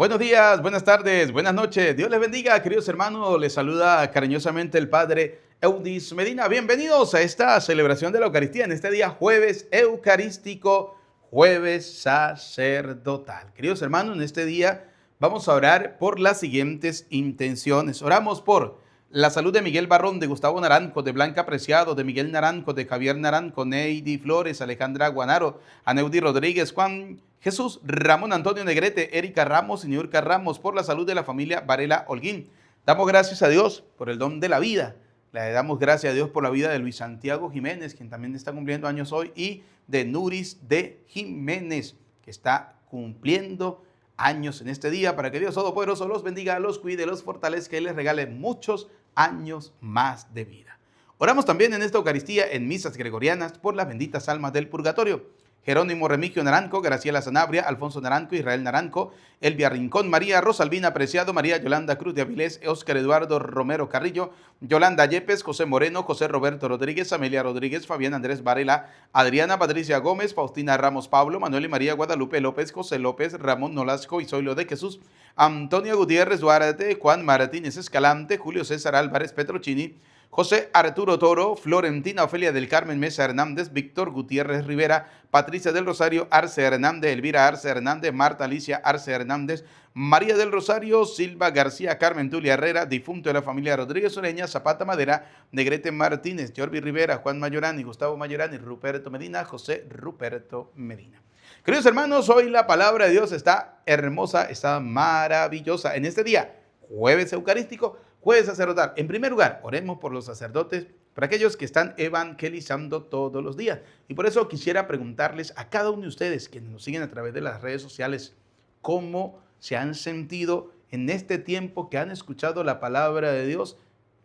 Buenos días, buenas tardes, buenas noches. Dios les bendiga, queridos hermanos. Les saluda cariñosamente el Padre Eudis Medina. Bienvenidos a esta celebración de la Eucaristía en este día jueves eucarístico, jueves sacerdotal. Queridos hermanos, en este día vamos a orar por las siguientes intenciones. Oramos por la salud de Miguel Barrón, de Gustavo Naranjo, de Blanca Preciado, de Miguel Naranjo, de Javier Naranjo, Neidy Flores, Alejandra Guanaro, Aneudi Rodríguez, Juan Jesús, Ramón Antonio Negrete, Erika Ramos y Niurka Ramos, por la salud de la familia Varela Holguín. Damos gracias a Dios por el don de la vida. Le damos gracias a Dios por la vida de Luis Santiago Jiménez, quien también está cumpliendo años hoy, y de Nuris de Jiménez, que está cumpliendo años en este día, para que Dios Todopoderoso los bendiga, los cuide, los fortalezca y les regale muchos años más de vida. Oramos también en esta Eucaristía en misas gregorianas por las benditas almas del purgatorio. Jerónimo Remigio Naranjo, Graciela Sanabria, Alfonso Naranjo, Israel Naranjo, Elvia Rincón, María Rosalvina Preciado, María Yolanda Cruz de Avilés, Óscar Eduardo Romero Carrillo, Yolanda Yepes, José Moreno, José Roberto Rodríguez, Amelia Rodríguez, Fabián Andrés Varela, Adriana Patricia Gómez, Faustina Ramos Pablo, Manuel y María Guadalupe López, José López, Ramón Nolasco y Zoilo de Jesús, Antonio Gutiérrez Duarte, Juan Martínez Escalante, Julio César Álvarez Petrochini, José Arturo Toro, Florentina Ofelia del Carmen Mesa Hernández, Víctor Gutiérrez Rivera, Patricia del Rosario Arce Hernández, Elvira Arce Hernández, Marta Alicia Arce Hernández, María del Rosario, Silva García, Carmen Tulia Herrera, difunto de la familia Rodríguez Ureña, Zapata Madera, Negrete Martínez, Jorvi Rivera, Juan Mayorani, Gustavo Mayorani, Ruperto Medina, José Ruperto Medina. Queridos hermanos, hoy la palabra de Dios está hermosa, está maravillosa. En este día, jueves eucarístico, jueves sacerdotal. En primer lugar, oremos por los sacerdotes, por aquellos que están evangelizando todos los días. Y por eso quisiera preguntarles a cada uno de ustedes, quienes nos siguen a través de las redes sociales, cómo se han sentido en este tiempo que han escuchado la palabra de Dios.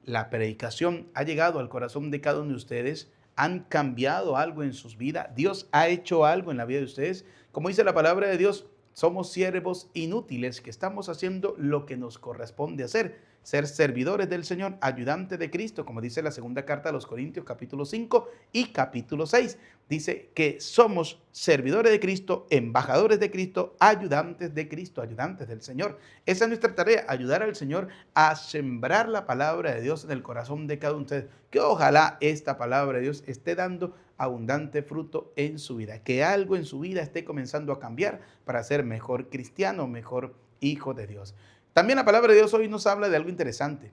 La predicación ha llegado al corazón de cada uno de ustedes. ¿Han cambiado algo en sus vidas? ¿Dios ha hecho algo en la vida de ustedes? Como dice la palabra de Dios, somos siervos inútiles que estamos haciendo lo que nos corresponde hacer. Ser servidores del Señor, ayudantes de Cristo, como dice la segunda carta a los Corintios, capítulo 5 y capítulo 6. Dice que somos servidores de Cristo, embajadores de Cristo, ayudantes de Cristo, ayudantes del Señor. Esa es nuestra tarea, ayudar al Señor a sembrar la palabra de Dios en el corazón de cada uno de ustedes. Que ojalá esta palabra de Dios esté dando abundante fruto en su vida. Que algo en su vida esté comenzando a cambiar para ser mejor cristiano, mejor hijo de Dios. También la palabra de Dios hoy nos habla de algo interesante.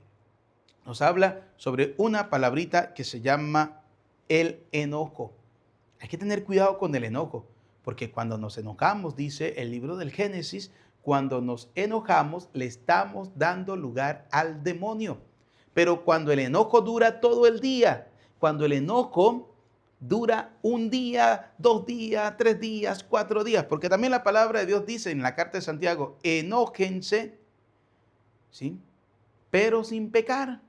Nos habla sobre una palabrita que se llama el enojo. Hay que tener cuidado con el enojo, porque cuando nos enojamos, dice el libro del Génesis, cuando nos enojamos le estamos dando lugar al demonio. Pero cuando el enojo dura todo el día, cuando el enojo dura un día, 2 días, 3 días, 4 días, porque también la palabra de Dios dice en la carta de Santiago, enójense, ¿sí?, pero sin pecar,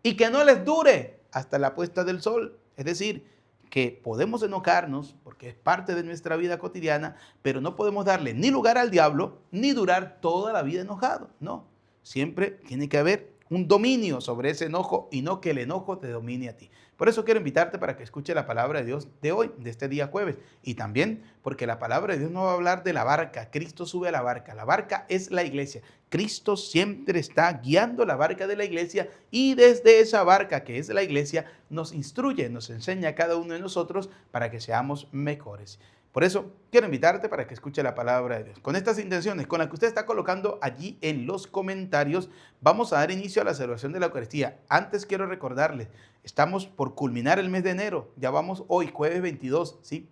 y que no les dure hasta la puesta del sol. Es decir, que podemos enojarnos porque es parte de nuestra vida cotidiana, pero no podemos darle ni lugar al diablo, ni durar toda la vida enojado. No, siempre tiene que haber un dominio sobre ese enojo y no que el enojo te domine a ti. Por eso quiero invitarte para que escuche la palabra de Dios de hoy, de este día jueves. Y también porque la palabra de Dios no va a hablar de la barca. Cristo sube a la barca. La barca es la iglesia. Cristo siempre está guiando la barca de la iglesia y desde esa barca que es la iglesia nos instruye, nos enseña a cada uno de nosotros para que seamos mejores. Por eso quiero invitarte para que escuche la palabra de Dios. Con estas intenciones, con las que usted está colocando allí en los comentarios, vamos a dar inicio a la celebración de la Eucaristía. Antes quiero recordarles, estamos por culminar el mes de enero. Ya vamos hoy, jueves 22, ¿sí?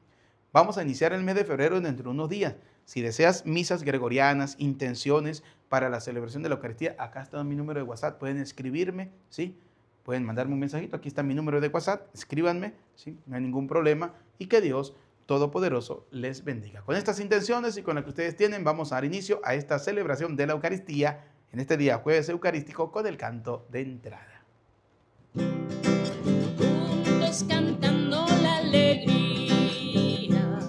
Vamos a iniciar el mes de febrero dentro de unos días. Si deseas misas gregorianas, intenciones para la celebración de la Eucaristía, acá está mi número de WhatsApp. Pueden escribirme, ¿sí? Pueden mandarme un mensajito. Aquí está mi número de WhatsApp. Escríbanme, ¿sí? No hay ningún problema. Y que Dios Todopoderoso les bendiga. Con estas intenciones y con las que ustedes tienen, vamos a dar inicio a esta celebración de la Eucaristía en este día jueves eucarístico con el canto de entrada. Juntos cantando la alegría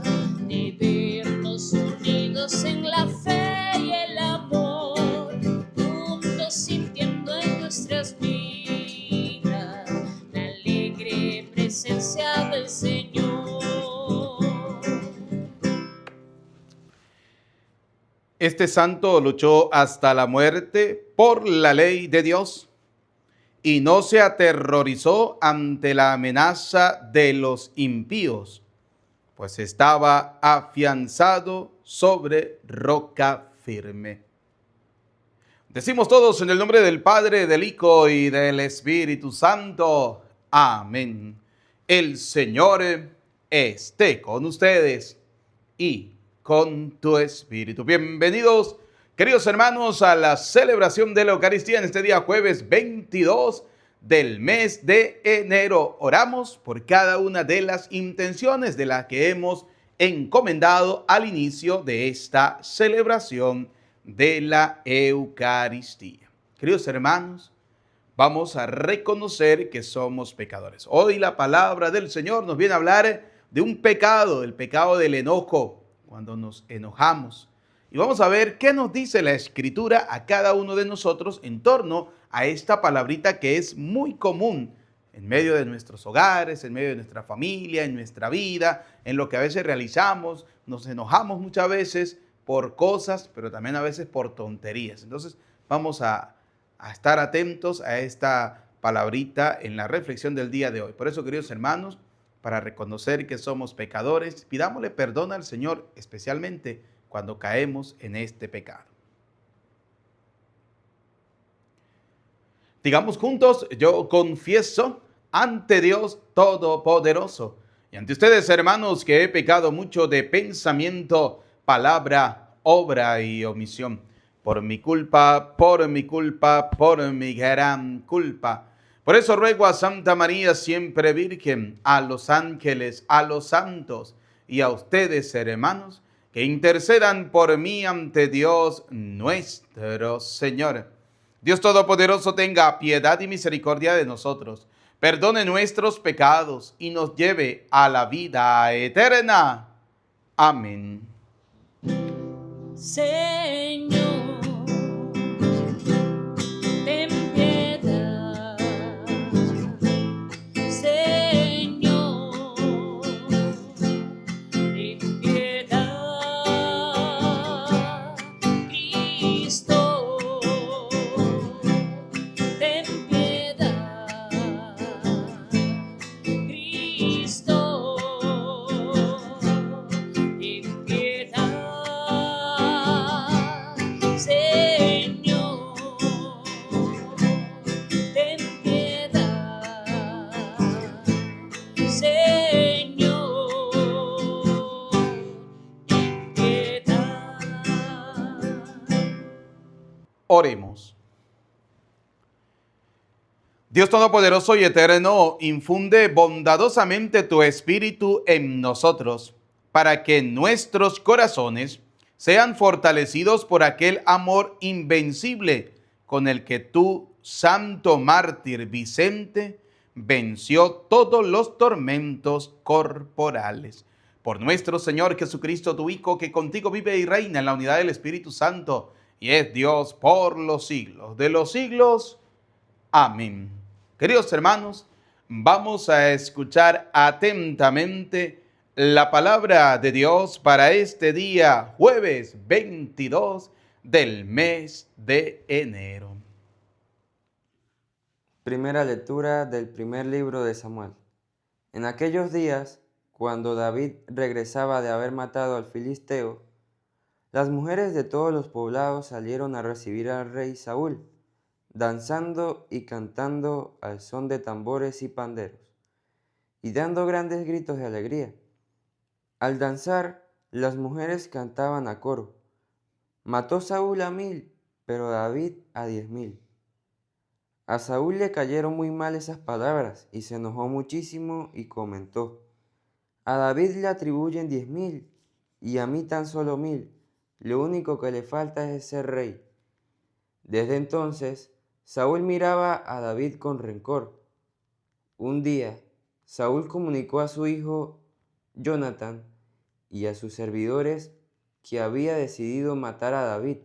de vernos unidos en la fe y el amor, juntos sintiendo en nuestras vidas la alegre presencia del Señor. Este santo luchó hasta la muerte por la ley de Dios y no se aterrorizó ante la amenaza de los impíos, pues estaba afianzado sobre roca firme. Decimos todos en el nombre del Padre, del Hijo y del Espíritu Santo. Amén. El Señor esté con ustedes y con tu espíritu. Bienvenidos, queridos hermanos, a la celebración de la Eucaristía en este día jueves 22 del mes de enero. Oramos por cada una de las intenciones de las que hemos encomendado al inicio de esta celebración de la Eucaristía. Queridos hermanos, vamos a reconocer que somos pecadores. Hoy la palabra del Señor nos viene a hablar de un pecado, el pecado del enojo, cuando nos enojamos. Y vamos a ver qué nos dice la Escritura a cada uno de nosotros en torno a esta palabrita que es muy común en medio de nuestros hogares, en medio de nuestra familia, en nuestra vida, en lo que a veces realizamos. Nos enojamos muchas veces por cosas, pero también a veces por tonterías. Entonces vamos a estar atentos a esta palabrita en la reflexión del día de hoy. Por eso, queridos hermanos, para reconocer que somos pecadores, pidámosle perdón al Señor, especialmente cuando caemos en este pecado. Digamos juntos: yo confieso ante Dios Todopoderoso y ante ustedes, hermanos, que he pecado mucho de pensamiento, palabra, obra y omisión. Por mi culpa, por mi culpa, por mi gran culpa. Por eso ruego a Santa María, siempre Virgen, a los ángeles, a los santos y a ustedes, hermanos, que intercedan por mí ante Dios nuestro Señor. Dios Todopoderoso tenga piedad y misericordia de nosotros, perdone nuestros pecados y nos lleve a la vida eterna. Amén. Señor, ten piedad. Señor, ten piedad. Cristo, ten piedad. Cristo, ten piedad. Señor, ten piedad. Señor, ten piedad. Oremos. Dios Todopoderoso y Eterno, infunde bondadosamente tu Espíritu en nosotros, para que nuestros corazones sean fortalecidos por aquel amor invencible con el que tú, santo mártir Vicente, venció todos los tormentos corporales. Por nuestro Señor Jesucristo, tu Hijo, que contigo vive y reina en la unidad del Espíritu Santo, y es Dios por los siglos de los siglos. Amén. Queridos hermanos, vamos a escuchar atentamente la palabra de Dios para este día, jueves 22 del mes de enero. Primera lectura del primer libro de Samuel. En aquellos días, cuando David regresaba de haber matado al filisteo, las mujeres de todos los poblados salieron a recibir al rey Saúl, danzando y cantando al son de tambores y panderos, y dando grandes gritos de alegría. Al danzar, las mujeres cantaban a coro: mató Saúl a 1000, pero David a 10.000. A Saúl le cayeron muy mal esas palabras y se enojó muchísimo y comentó: a David le atribuyen 10.000 y a mí tan solo 1.000. Lo único que le falta es ser rey. Desde entonces, Saúl miraba a David con rencor. Un día, Saúl comunicó a su hijo Jonatán y a sus servidores que había decidido matar a David.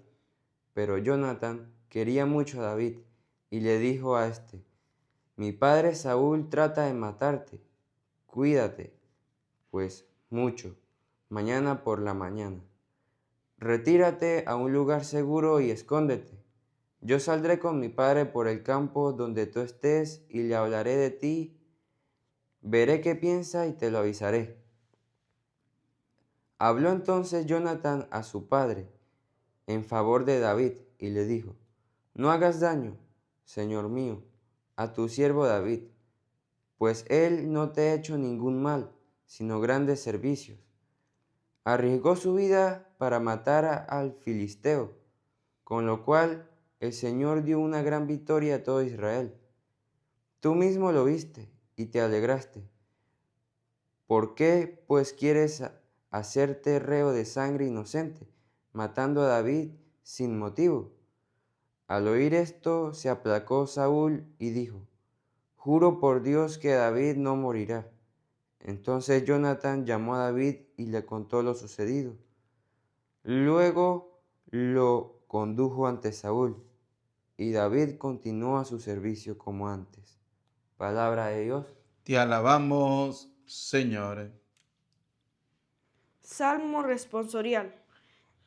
Pero Jonatán quería mucho a David y le dijo a este: mi padre Saúl trata de matarte. Cuídate, pues, mucho, mañana por la mañana. retírate a un lugar seguro y escóndete. Yo saldré con mi padre por el campo donde tú estés y le hablaré de ti. Veré qué piensa y te lo avisaré. Habló entonces Jonatán a su padre en favor de David y le dijo: No hagas daño, señor mío, a tu siervo David, pues él no te ha hecho ningún mal, sino grandes servicios. Arriesgó su vida para matar al filisteo, con lo cual el Señor dio una gran victoria a todo Israel. Tú mismo lo viste y te alegraste. ¿Por qué, pues, quieres hacerte reo de sangre inocente, matando a David sin motivo? Al oír esto, se aplacó Saúl y dijo: Juro por Dios que David no morirá. Entonces Jonatán llamó a David y le contó lo sucedido. Luego lo condujo ante Saúl, y David continuó a su servicio como antes. Palabra de Dios. Te alabamos, Señor. Salmo responsorial.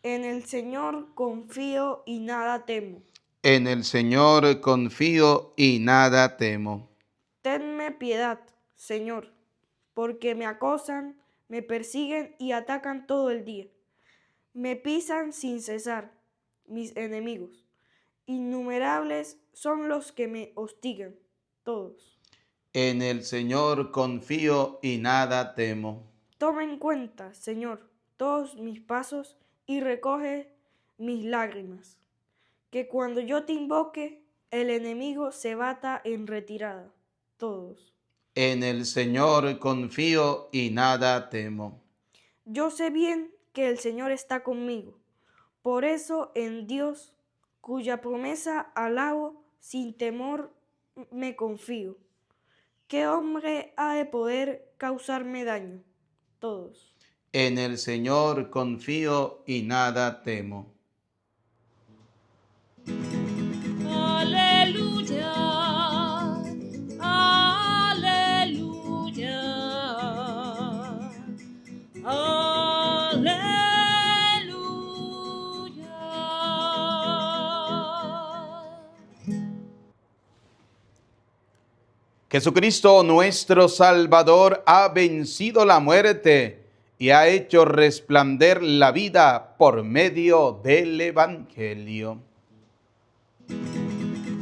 En el Señor confío y nada temo. En el Señor confío y nada temo. Tenme piedad, Señor, porque me acosan, me persiguen y atacan todo el día. Me pisan sin cesar mis enemigos. Innumerables son los que me hostigan, todos. En el Señor confío y nada temo. Toma en cuenta, Señor, todos mis pasos y recoge mis lágrimas. Que cuando yo te invoque, el enemigo se bata en retirada, todos. En el Señor confío y nada temo. Yo sé bien que el Señor está conmigo. Por eso en Dios, cuya promesa alabo, sin temor me confío. ¿Qué hombre ha de poder causarme daño? Todos. En el Señor confío y nada temo. Aleluya, aleluya, aleluya. Jesucristo nuestro Salvador ha vencido la muerte y ha hecho resplandecer la vida por medio del Evangelio.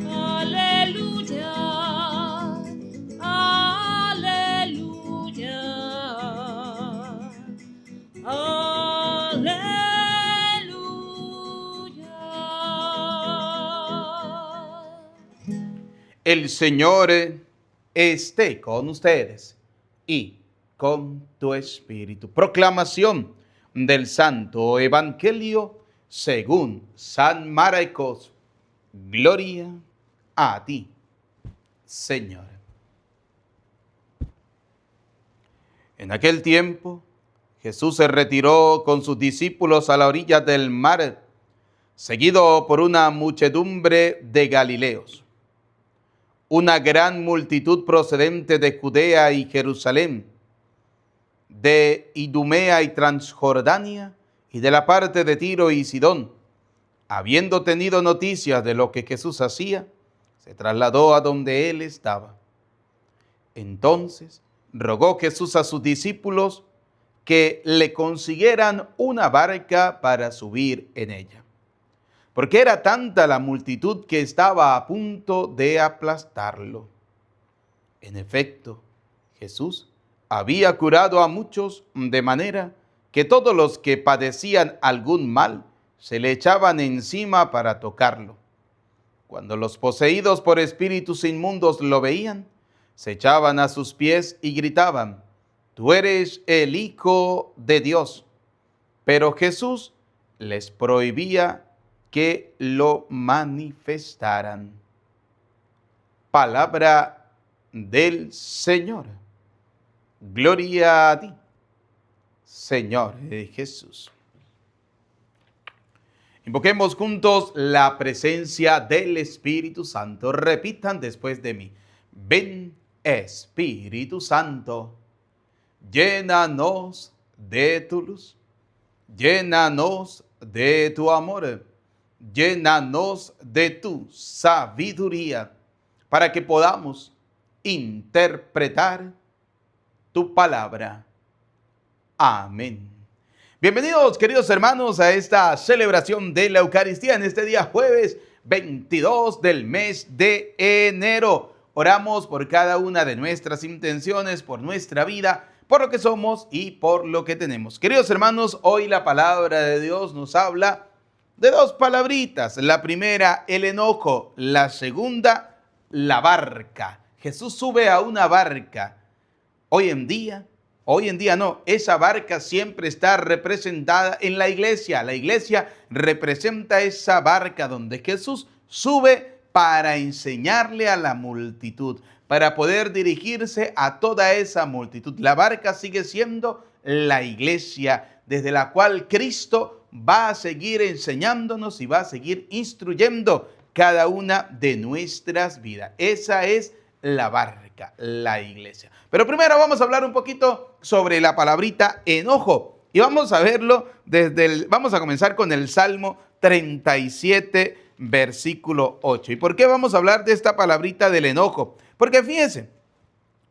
Aleluya, aleluya, aleluya. El Señor esté con ustedes y con tu espíritu. Proclamación del Santo Evangelio según San Marcos. Gloria a ti, Señor. En aquel tiempo, Jesús se retiró con sus discípulos a la orilla del mar, seguido por una muchedumbre de Galileos. Una gran multitud procedente de Judea y Jerusalén, de Idumea y Transjordania, y de la parte de Tiro y Sidón, habiendo tenido noticias de lo que Jesús hacía, se trasladó a donde él estaba. Entonces rogó Jesús a sus discípulos que le consiguieran una barca para subir en ella, porque era tanta la multitud que estaba a punto de aplastarlo. En efecto, Jesús había curado a muchos, de manera que todos los que padecían algún mal se le echaban encima para tocarlo. Cuando los poseídos por espíritus inmundos lo veían, se echaban a sus pies y gritaban: Tú eres el Hijo de Dios. Pero Jesús les prohibía que lo manifestaran. Palabra del Señor. Gloria a ti, Señor Jesús. Invoquemos juntos la presencia del Espíritu Santo. Repitan después de mí: Ven, Espíritu Santo, llénanos de tu luz, llénanos de tu amor. Llénanos de tu sabiduría para que podamos interpretar tu palabra. Amén. Bienvenidos, queridos hermanos, a esta celebración de la Eucaristía en este día jueves 22 del mes de enero. Oramos por cada una de nuestras intenciones, por nuestra vida, por lo que somos y por lo que tenemos. Queridos hermanos, hoy la palabra de Dios nos habla de dos palabritas. La primera, el enojo. La segunda, la barca. Jesús sube a una barca. Hoy en día no, esa barca siempre está representada en la iglesia. La iglesia representa esa barca donde Jesús sube para enseñarle a la multitud, para poder dirigirse a toda esa multitud. La barca sigue siendo la iglesia, desde la cual Cristo va a seguir enseñándonos y va a seguir instruyendo cada una de nuestras vidas. Esa es la barca, la iglesia. Pero primero vamos a hablar un poquito sobre la palabrita enojo. Y vamos a verlo vamos a comenzar con el Salmo 37, versículo 8. ¿Y por qué vamos a hablar de esta palabrita del enojo? Porque fíjense,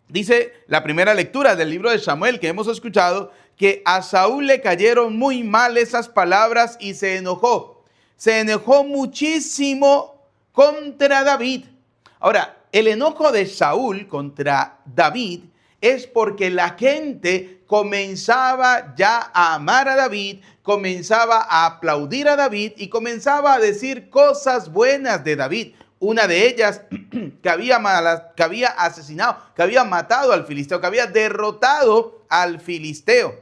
dice la primera lectura del libro de Samuel que hemos escuchado, que a Saúl le cayeron muy mal esas palabras y se enojó. Se enojó muchísimo contra David. Ahora, el enojo de Saúl contra David es porque la gente comenzaba ya a amar a David, comenzaba a aplaudir a David y comenzaba a decir cosas buenas de David. Una de ellas, que había asesinado, que había matado al filisteo, que había derrotado al filisteo.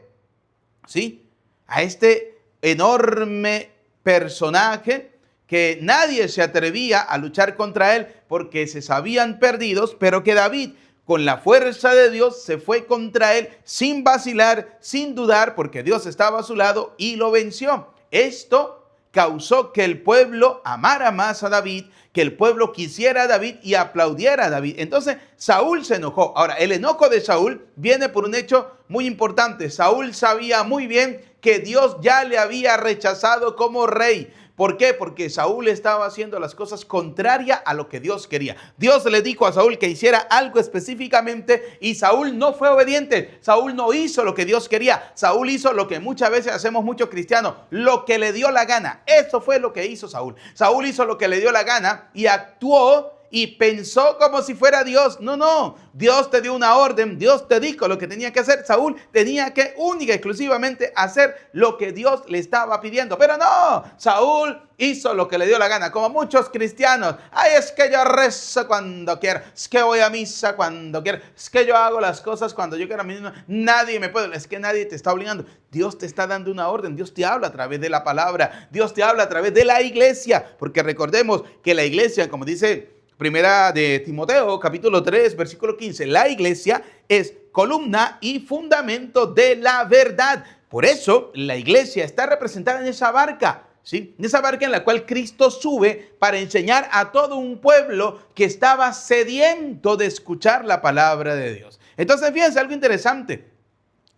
¿Sí? A este enorme personaje que nadie se atrevía a luchar contra él porque se sabían perdidos, pero que David, con la fuerza de Dios, se fue contra él sin vacilar, sin dudar, porque Dios estaba a su lado y lo venció. Esto causó que el pueblo amara más a David, que el pueblo quisiera a David y aplaudiera a David. Entonces Saúl se enojó. Ahora, el enojo de Saúl viene por un hecho muy importante. Saúl sabía muy bien que Dios ya le había rechazado como rey. ¿Por qué? Porque Saúl estaba haciendo las cosas contrarias a lo que Dios quería. Dios le dijo a Saúl que hiciera algo específicamente y Saúl no fue obediente. Saúl no hizo lo que Dios quería. Saúl hizo lo que muchas veces hacemos muchos cristianos, lo que le dio la gana. Eso fue lo que hizo Saúl. Saúl hizo lo que le dio la gana y actuó y pensó como si fuera Dios. No, Dios te dio una orden, Dios te dijo lo que tenía que hacer. Saúl tenía que única y exclusivamente hacer lo que Dios le estaba pidiendo. Pero no, Saúl hizo lo que le dio la gana, como muchos cristianos. Ay, es que yo rezo cuando quiero, es que voy a misa cuando quiero, es que yo hago las cosas cuando yo quiero. A mí nadie me puede, es que nadie te está obligando. Dios te está dando una orden, Dios te habla a través de la palabra, Dios te habla a través de la iglesia, porque recordemos que la iglesia, como dice Primera de Timoteo, capítulo 3, versículo 15. La iglesia es columna y fundamento de la verdad. Por eso la iglesia está representada en esa barca, ¿sí? En esa barca en la cual Cristo sube para enseñar a todo un pueblo que estaba sediento de escuchar la palabra de Dios. Entonces, fíjense algo interesante.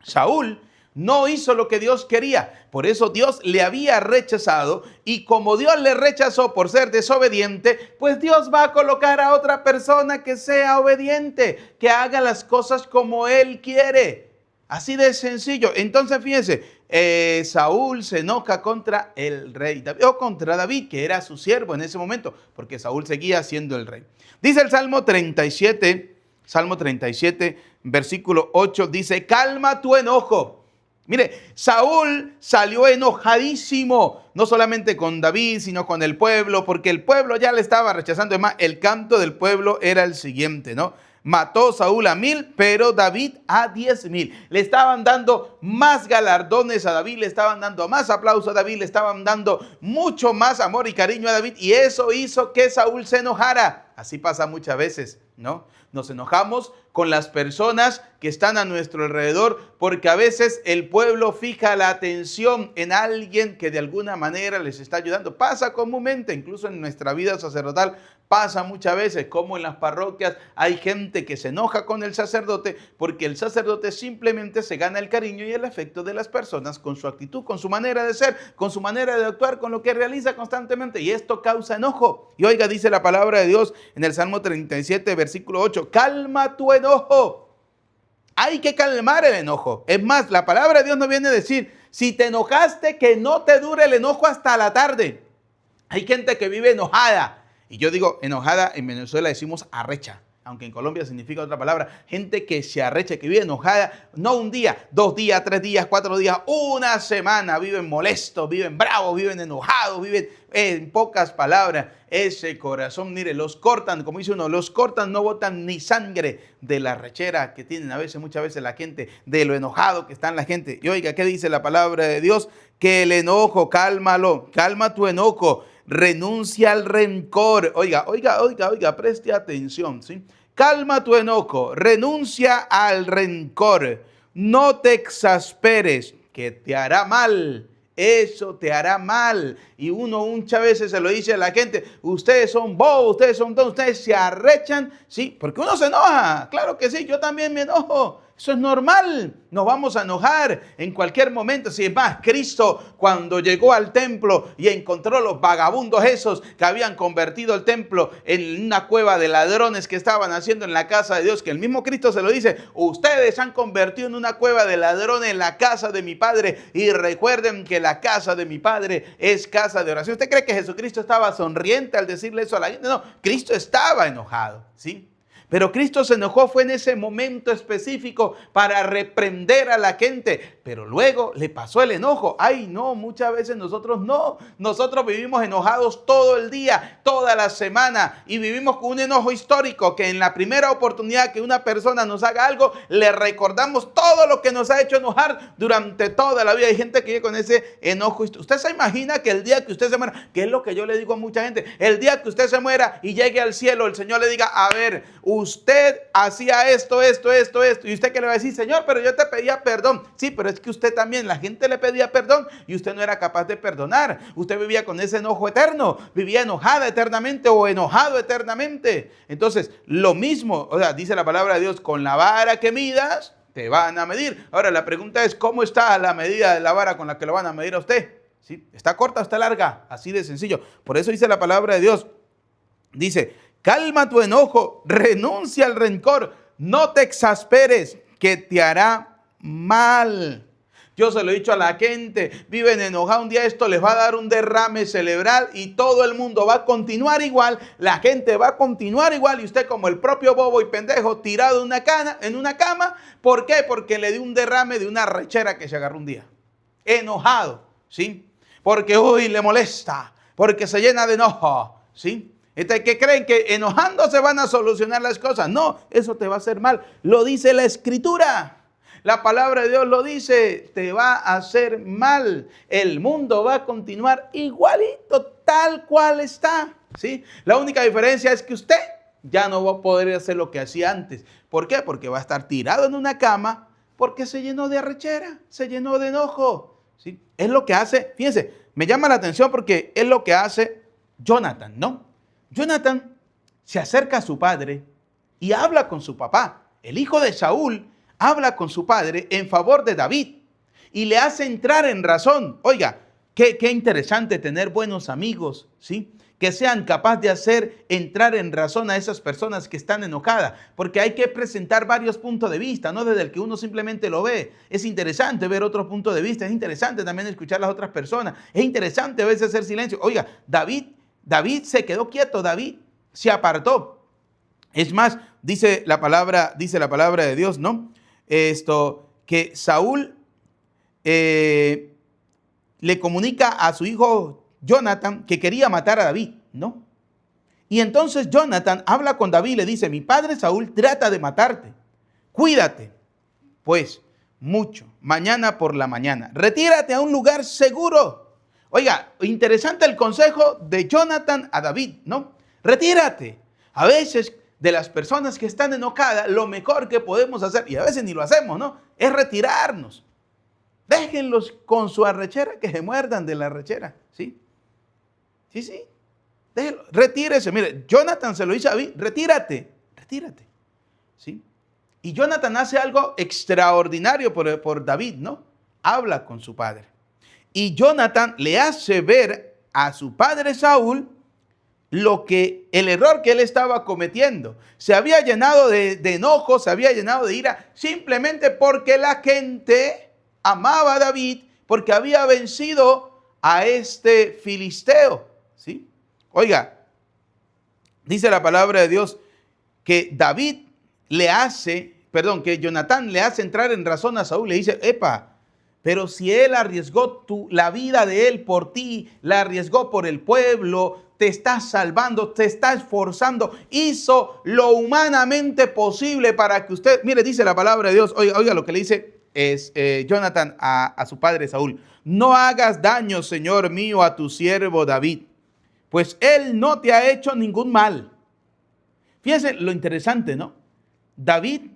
Saúl no hizo lo que Dios quería, por eso Dios le había rechazado y como Dios le rechazó por ser desobediente, pues Dios va a colocar a otra persona que sea obediente, que haga las cosas como Él quiere. Así de sencillo. Entonces fíjense, Saúl se enoja contra el rey David, o contra David, que era su siervo en ese momento, porque Saúl seguía siendo el rey. Dice el Salmo 37, versículo 8, dice, calma tu enojo. Mire, Saúl salió enojadísimo, no solamente con David, sino con el pueblo, porque el pueblo ya le estaba rechazando. Además, el canto del pueblo era el siguiente, ¿no? Mató Saúl a 1000, pero David a 10,000. Le estaban dando más galardones a David, le estaban dando más aplauso a David, le estaban dando mucho más amor y cariño a David, y eso hizo que Saúl se enojara. Así pasa muchas veces, ¿no? Nos enojamos con las personas que están a nuestro alrededor porque a veces el pueblo fija la atención en alguien que de alguna manera les está ayudando. Pasa comúnmente, incluso en nuestra vida sacerdotal, pasa muchas veces, como en las parroquias hay gente que se enoja con el sacerdote porque el sacerdote simplemente se gana el cariño y el afecto de las personas con su actitud, con su manera de ser, con su manera de actuar, con lo que realiza constantemente, y esto causa enojo. Y oiga, dice la palabra de Dios en el Salmo 37, versículo 8, calma tu enojo. Hay que calmar el enojo. Es más, la palabra de Dios nos viene a decir, si te enojaste, que no te dure el enojo hasta la tarde. Hay gente que vive enojada. Y yo digo enojada, en Venezuela decimos arrecha, aunque en Colombia significa otra palabra. Gente que se arrecha, que vive enojada, no un día, 2 días, 3 días, 4 días, una semana. Viven molestos, viven bravos, viven enojados, viven en pocas palabras. Ese corazón, mire, los cortan, como dice uno, los cortan, no botan ni sangre de la rechera que tienen muchas veces la gente, de lo enojado que está la gente. Y oiga, ¿qué dice la palabra de Dios? Que el enojo, cálmalo, calma tu enojo. Renuncia al rencor. Oiga, preste atención, ¿sí? Calma tu enojo, renuncia al rencor. No te exasperes, que te hará mal. Eso te hará mal. Y uno muchas veces se lo dice a la gente, ustedes son bobos, ustedes son tontos, ustedes se arrechan, ¿sí? Porque uno se enoja. Claro que sí, yo también me enojo. Eso es normal, nos vamos a enojar en cualquier momento. Si es más, Cristo cuando llegó al templo y encontró los vagabundos esos que habían convertido el templo en una cueva de ladrones que estaban haciendo en la casa de Dios, que el mismo Cristo se lo dice, ustedes han convertido en una cueva de ladrones en la casa de mi Padre, y recuerden que la casa de mi Padre es casa de oración. ¿Usted cree que Jesucristo estaba sonriente al decirle eso a la gente? No, Cristo estaba enojado, ¿sí? Pero Cristo se enojó, fue en ese momento específico para reprender a la gente, pero luego le pasó el enojo. Ay, no, muchas veces nosotros vivimos enojados todo el día, toda la semana, y vivimos con un enojo histórico que en la primera oportunidad que una persona nos haga algo, le recordamos todo lo que nos ha hecho enojar durante toda la vida. Hay gente que vive con ese enojo. Usted se imagina que el día que usted se muera, que es lo que yo le digo a mucha gente, el día que usted se muera y llegue al cielo, el Señor le diga, a ver, usted hacía esto, y usted que le va a decir, Señor, pero yo te pedía perdón. Sí, pero es que usted también, la gente le pedía perdón y usted no era capaz de perdonar. Usted vivía con ese enojo eterno, vivía enojada eternamente o enojado eternamente. Entonces, lo mismo, o sea, dice la palabra de Dios, con la vara que midas, te van a medir. Ahora, la pregunta es, ¿cómo está la medida de la vara con la que lo van a medir a usted? ¿Sí? ¿Está corta o está larga? Así de sencillo. Por eso dice la palabra de Dios, dice, calma tu enojo, renuncia al rencor, no te exasperes, que te hará mal. Yo se lo he dicho a la gente, viven enojados, un día esto les va a dar un derrame cerebral y todo el mundo va a continuar igual, la gente va a continuar igual y usted como el propio bobo y pendejo tirado en una cama. ¿Por qué? Porque le dio un derrame de una rechera que se agarró un día. Enojado, ¿sí? Porque le molesta, porque se llena de enojo, ¿sí? ¿Que creen que enojándose van a solucionar las cosas? No, eso te va a hacer mal. Lo dice la Escritura. La palabra de Dios lo dice, te va a hacer mal. El mundo va a continuar igualito, tal cual está, ¿sí? La única diferencia es que usted ya no va a poder hacer lo que hacía antes. ¿Por qué? Porque va a estar tirado en una cama porque se llenó de arrechera, se llenó de enojo, ¿sí? Es lo que hace, fíjense, me llama la atención porque es lo que hace Jonathan, ¿no? Jonathan se acerca a su padre y habla con su papá. El hijo de Saúl habla con su padre en favor de David y le hace entrar en razón. Oiga, qué interesante tener buenos amigos, ¿sí? Que sean capaces de hacer entrar en razón a esas personas que están enojadas, porque hay que presentar varios puntos de vista, no desde el que uno simplemente lo ve. Es interesante ver otros puntos de vista, es interesante también escuchar a las otras personas, es interesante a veces hacer silencio. Oiga, David se quedó quieto, David se apartó. Es más, dice la palabra de Dios, ¿no? Que Saúl le comunica a su hijo Jonathan que quería matar a David, ¿no? Y entonces Jonathan habla con David y le dice, mi padre Saúl trata de matarte. Cuídate, pues, mucho, mañana por la mañana. Retírate a un lugar seguro. Oiga, interesante el consejo de Jonathan a David, ¿no? Retírate. A veces de las personas que están enojadas, lo mejor que podemos hacer, y a veces ni lo hacemos, ¿no? Es retirarnos. Déjenlos con su arrechera, que se muerdan de la arrechera, ¿sí? Sí. Déjenlo, retírese. Mire, Jonathan se lo dice a David, retírate, ¿sí? Y Jonathan hace algo extraordinario por David, ¿no? Habla con su padre. Y Jonathan le hace ver a su padre Saúl el error que él estaba cometiendo. Se había llenado de enojo, se había llenado de ira, simplemente porque la gente amaba a David, porque había vencido a este filisteo, ¿sí? Oiga, dice la palabra de Dios que que Jonatán le hace entrar en razón a Saúl, le dice, epa, pero si él arriesgó la vida de él por ti, la arriesgó por el pueblo, te está salvando, te está esforzando, hizo lo humanamente posible para que usted, mire, dice la palabra de Dios, oiga lo que le dice Jonathan a su padre Saúl, no hagas daño, Señor mío, a tu siervo David, pues él no te ha hecho ningún mal. Fíjense lo interesante, ¿no? David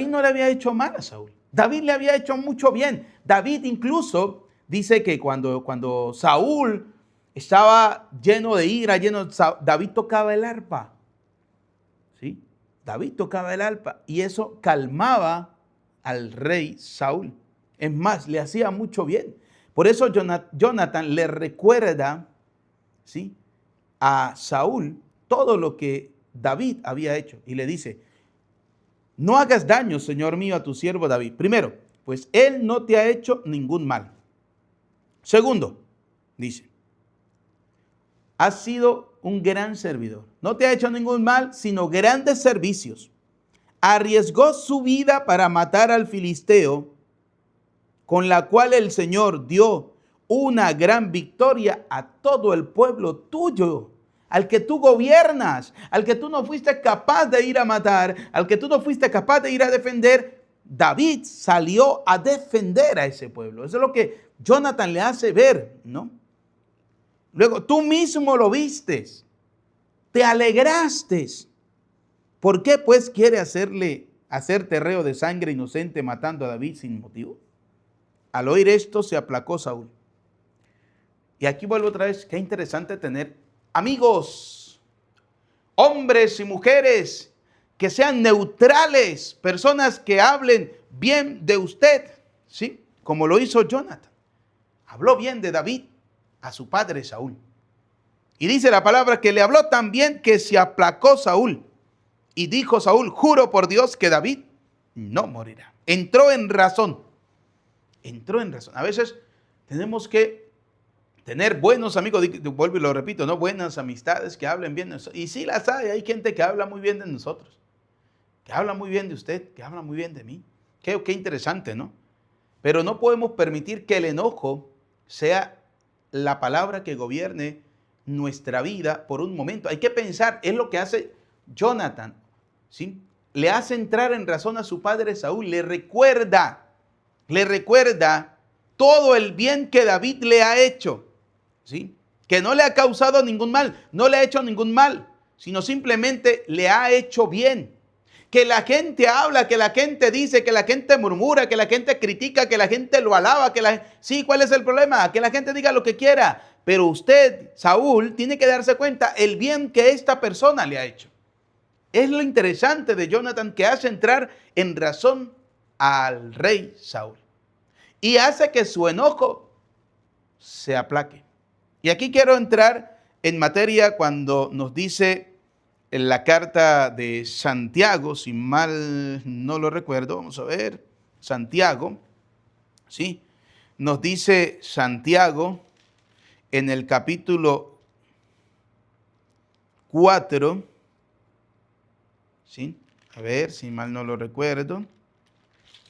no le había hecho mal a Saúl. David le había hecho mucho bien. David incluso dice que cuando Saúl estaba lleno de ira, David tocaba el arpa. ¿Sí? David tocaba el arpa y eso calmaba al rey Saúl. Es más, le hacía mucho bien. Por eso Jonathan le recuerda, ¿sí?, a Saúl todo lo que David había hecho y le dice, no hagas daño, Señor mío, a tu siervo David. Primero, pues él no te ha hecho ningún mal. Segundo, dice, has sido un gran servidor. No te ha hecho ningún mal, sino grandes servicios. Arriesgó su vida para matar al filisteo, con la cual el Señor dio una gran victoria a todo el pueblo tuyo, al que tú gobiernas, al que tú no fuiste capaz de ir a matar, al que tú no fuiste capaz de ir a defender. David salió a defender a ese pueblo. Eso es lo que Jonathan le hace ver, ¿no? Luego, tú mismo lo vistes, te alegraste. ¿Por qué pues quiere hacerte reo de sangre inocente matando a David sin motivo? Al oír esto se aplacó Saúl. Y aquí vuelvo otra vez, qué interesante tener amigos, hombres y mujeres que sean neutrales, personas que hablen bien de usted, ¿sí? Como lo hizo Jonathan. Habló bien de David a su padre Saúl. Y dice la palabra que le habló tan bien que se aplacó Saúl. Y dijo Saúl, juro por Dios que David no morirá. Entró en razón. A veces tenemos que tener buenos amigos, vuelvo y lo repito, no buenas amistades que hablen bien de nosotros. Y sí las hay gente que habla muy bien de nosotros, que habla muy bien de usted, que habla muy bien de mí. Qué interesante, ¿no? Pero no podemos permitir que el enojo sea la palabra que gobierne nuestra vida por un momento. Hay que pensar, es lo que hace Jonathan, ¿sí? Le hace entrar en razón a su padre Saúl, le recuerda todo el bien que David le ha hecho, ¿sí? Que no le ha causado ningún mal, no le ha hecho ningún mal, sino simplemente le ha hecho bien. Que la gente habla, que la gente dice, que la gente murmura, que la gente critica, que la gente lo alaba, sí, ¿cuál es el problema? Que la gente diga lo que quiera, pero usted, Saúl, tiene que darse cuenta el bien que esta persona le ha hecho. Es lo interesante de Jonathan, que hace entrar en razón al rey Saúl y hace que su enojo se aplaque. Y aquí quiero entrar en materia cuando nos dice en la carta de Santiago, si mal no lo recuerdo, vamos a ver, Santiago, ¿sí? Nos dice Santiago en el capítulo 4, ¿sí? A ver, si mal no lo recuerdo.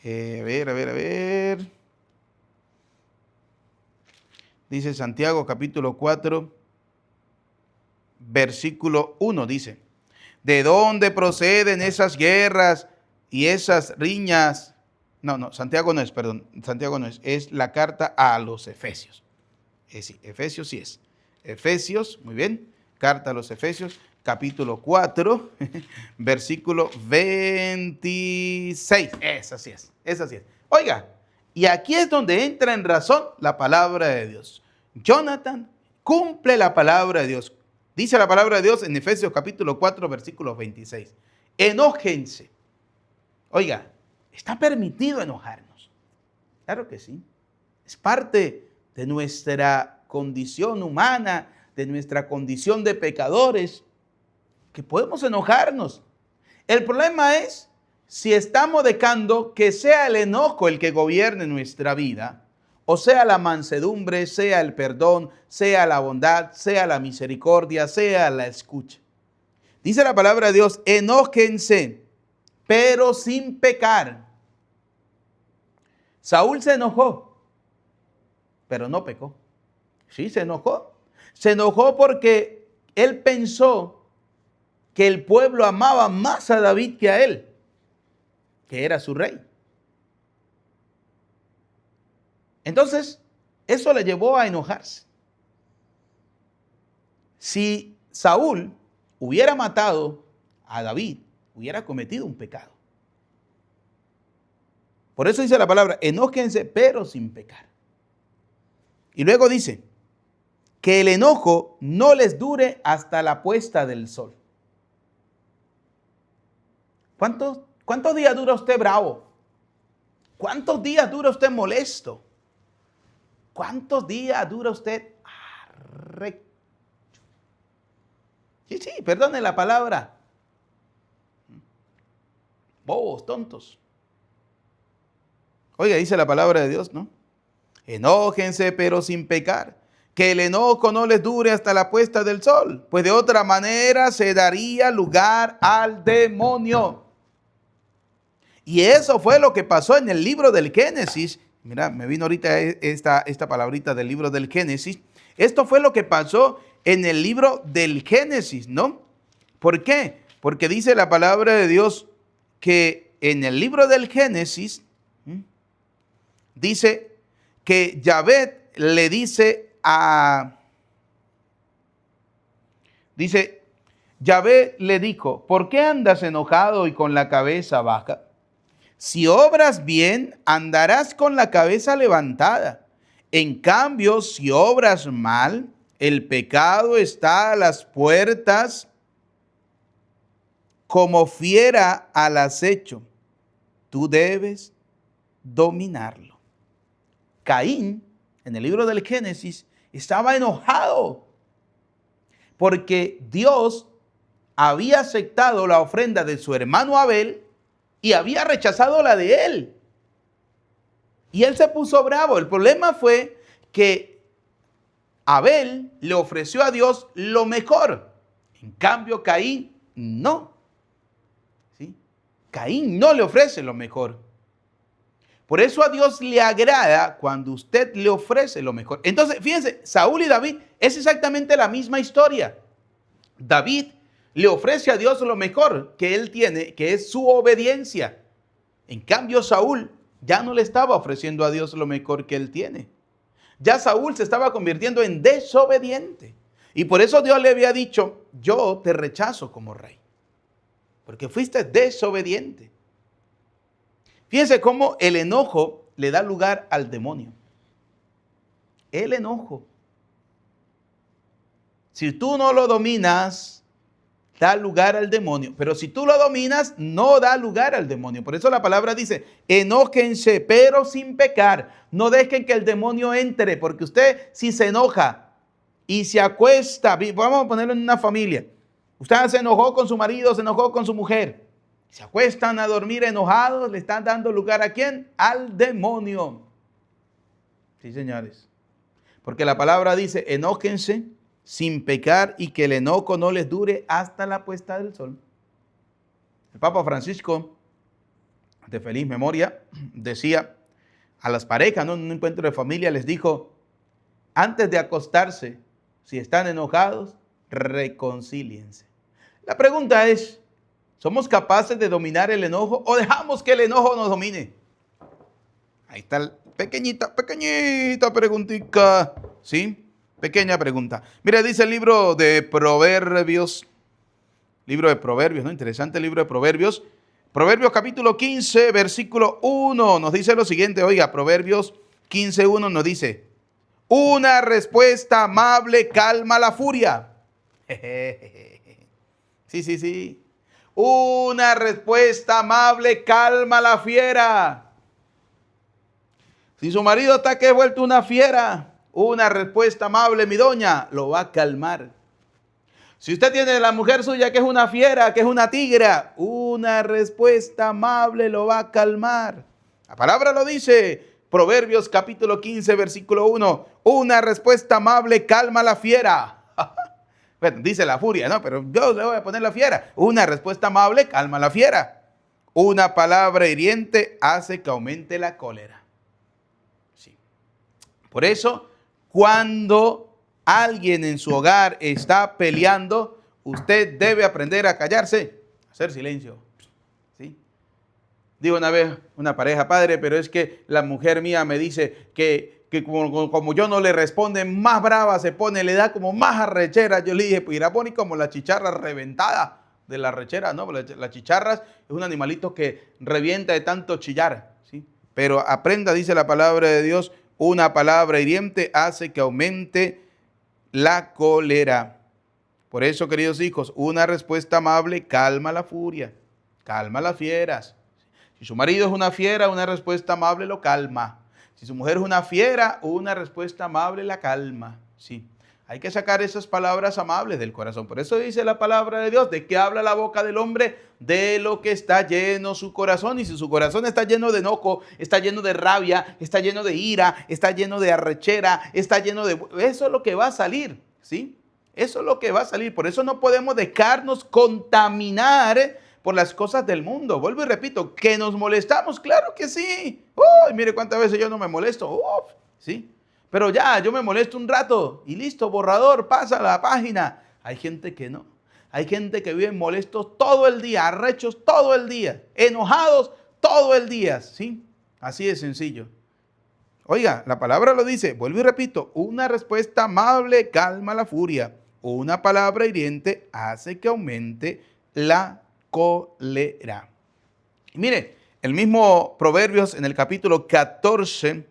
A ver. Dice Santiago capítulo 4, versículo 1, dice, ¿de dónde proceden esas guerras y esas riñas? Santiago no es, es la carta a los Efesios. Sí, Efesios sí es. Efesios, muy bien, carta a los Efesios, capítulo 4, versículo 26. Esa sí es, esa sí es. Oiga, y aquí es donde entra en razón la palabra de Dios. Jonathan cumple la palabra de Dios. Dice la palabra de Dios en Efesios capítulo 4, versículo 26. Enójense. Oiga, está permitido enojarnos. Claro que sí. Es parte de nuestra condición humana, de nuestra condición de pecadores, que podemos enojarnos. El problema es si estamos dejando que sea el enojo el que gobierne nuestra vida, o sea la mansedumbre, sea el perdón, sea la bondad, sea la misericordia, sea la escucha. Dice la palabra de Dios, enójense, pero sin pecar. Saúl se enojó, pero no pecó. Sí, se enojó. Se enojó porque él pensó que el pueblo amaba más a David que a él, que era su rey. Entonces, eso le llevó a enojarse. Si Saúl hubiera matado a David, hubiera cometido un pecado. Por eso dice la palabra, enójense, pero sin pecar. Y luego dice, que el enojo no les dure hasta la puesta del sol. ¿Cuántos días dura usted bravo? ¿Cuántos días dura usted molesto? ¿Cuántos días dura usted arrecho? Sí, perdone la palabra. Bobos, tontos. Oiga, dice la palabra de Dios, ¿no? Enójense, pero sin pecar. Que el enojo no les dure hasta la puesta del sol, pues de otra manera se daría lugar al demonio. Y eso fue lo que pasó en el libro del Génesis. Mira, me vino ahorita esta palabrita del libro del Génesis. Esto fue lo que pasó en el libro del Génesis, ¿no? ¿Por qué? Porque dice la palabra de Dios que en el libro del Génesis dice que Yahvé le Yahvé le dijo, ¿por qué andas enojado y con la cabeza baja? Si obras bien, andarás con la cabeza levantada. En cambio, si obras mal, el pecado está a las puertas como fiera al acecho. Tú debes dominarlo. Caín, en el libro del Génesis, estaba enojado porque Dios había aceptado la ofrenda de su hermano Abel y había rechazado la de él. Y él se puso bravo. El problema fue que Abel le ofreció a Dios lo mejor. En cambio, Caín no. ¿Sí? Caín no le ofrece lo mejor. Por eso a Dios le agrada cuando usted le ofrece lo mejor. Entonces, fíjense, Saúl y David es exactamente la misma historia. David le ofrece a Dios lo mejor que él tiene, que es su obediencia. En cambio, Saúl ya no le estaba ofreciendo a Dios lo mejor que él tiene. Ya Saúl se estaba convirtiendo en desobediente. Y por eso Dios le había dicho, yo te rechazo como rey, porque fuiste desobediente. Fíjense cómo el enojo le da lugar al demonio. El enojo. Si tú no lo dominas, da lugar al demonio. Pero si tú lo dominas, no da lugar al demonio. Por eso la palabra dice, enójense, pero sin pecar. No dejen que el demonio entre, porque usted si se enoja y se acuesta, vamos a ponerlo en una familia. Usted se enojó con su marido, se enojó con su mujer. Se acuestan a dormir enojados, le están dando lugar ¿a quién? Al demonio. Sí, señores. Porque la palabra dice, enójense sin pecar y que el enojo no les dure hasta la puesta del sol. El Papa Francisco, de feliz memoria, decía a las parejas, ¿no? En un encuentro de familia les dijo, antes de acostarse, si están enojados, reconcíliense. La pregunta es, ¿somos capaces de dominar el enojo o dejamos que el enojo nos domine? Ahí está, pequeñita preguntita, ¿sí? Pequeña pregunta. Mira, dice el libro de Proverbios, Libro de Proverbios, ¿no? Interesante libro de Proverbios. Proverbios capítulo 15, versículo 1, nos dice lo siguiente. Oiga, Proverbios 15, 1 nos dice: una respuesta amable calma la furia. Sí. Una respuesta amable calma la fiera. Si su marido está que es vuelto una fiera, una respuesta amable, mi doña, lo va a calmar. Si usted tiene la mujer suya que es una fiera, que es una tigra, una respuesta amable lo va a calmar. La palabra lo dice, Proverbios capítulo 15, versículo 1. Una respuesta amable calma la fiera. Bueno, dice la furia, ¿no? Pero yo le voy a poner la fiera. Una respuesta amable calma la fiera. Una palabra hiriente hace que aumente la cólera. Sí. Por eso, cuando alguien en su hogar está peleando, usted debe aprender a callarse, hacer silencio. ¿Sí? Digo una vez, una pareja, padre, pero es que la mujer mía me dice que como yo no le responde, más brava se pone, le da como más arrechera. Yo le dije, pues irá a poner como la chicharra reventada de la arrechera, ¿no? Las chicharras es un animalito que revienta de tanto chillar, ¿sí? Pero aprenda, dice la palabra de Dios, una palabra hiriente hace que aumente la cólera. Por eso, queridos hijos, una respuesta amable calma la furia, calma las fieras. Si su marido es una fiera, una respuesta amable lo calma. Si su mujer es una fiera, una respuesta amable la calma. Sí, hay que sacar esas palabras amables del corazón. Por eso dice la palabra de Dios, ¿de qué habla la boca del hombre? De lo que está lleno su corazón. Y si su corazón está lleno de enojo, está lleno de rabia, está lleno de ira, está lleno de arrechera, está lleno de... Eso es lo que va a salir, ¿sí? Eso es lo que va a salir. Por eso no podemos dejarnos contaminar por las cosas del mundo. Vuelvo y repito, ¿que nos molestamos? Claro que sí. Uy, mire cuántas veces yo no me molesto. Sí. Pero ya, yo me molesto un rato y listo, borrador, pasa la página. Hay gente que no. Hay gente que vive molestos todo el día, arrechos todo el día, enojados todo el día. ¿Sí? Así de sencillo. Oiga, la palabra lo dice, vuelvo y repito, una respuesta amable calma la furia. Una palabra hiriente hace que aumente la cólera. Mire, el mismo Proverbios en el capítulo 14,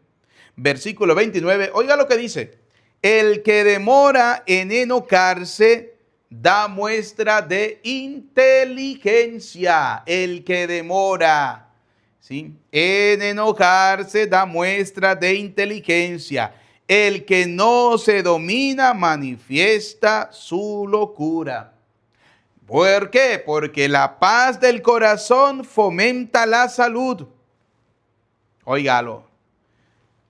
versículo 29, oiga lo que dice: el que demora en enojarse da muestra de inteligencia. El que demora, ¿sí?, en enojarse da muestra de inteligencia. El que no se domina manifiesta su locura. ¿Por qué? Porque la paz del corazón fomenta la salud. Óigalo.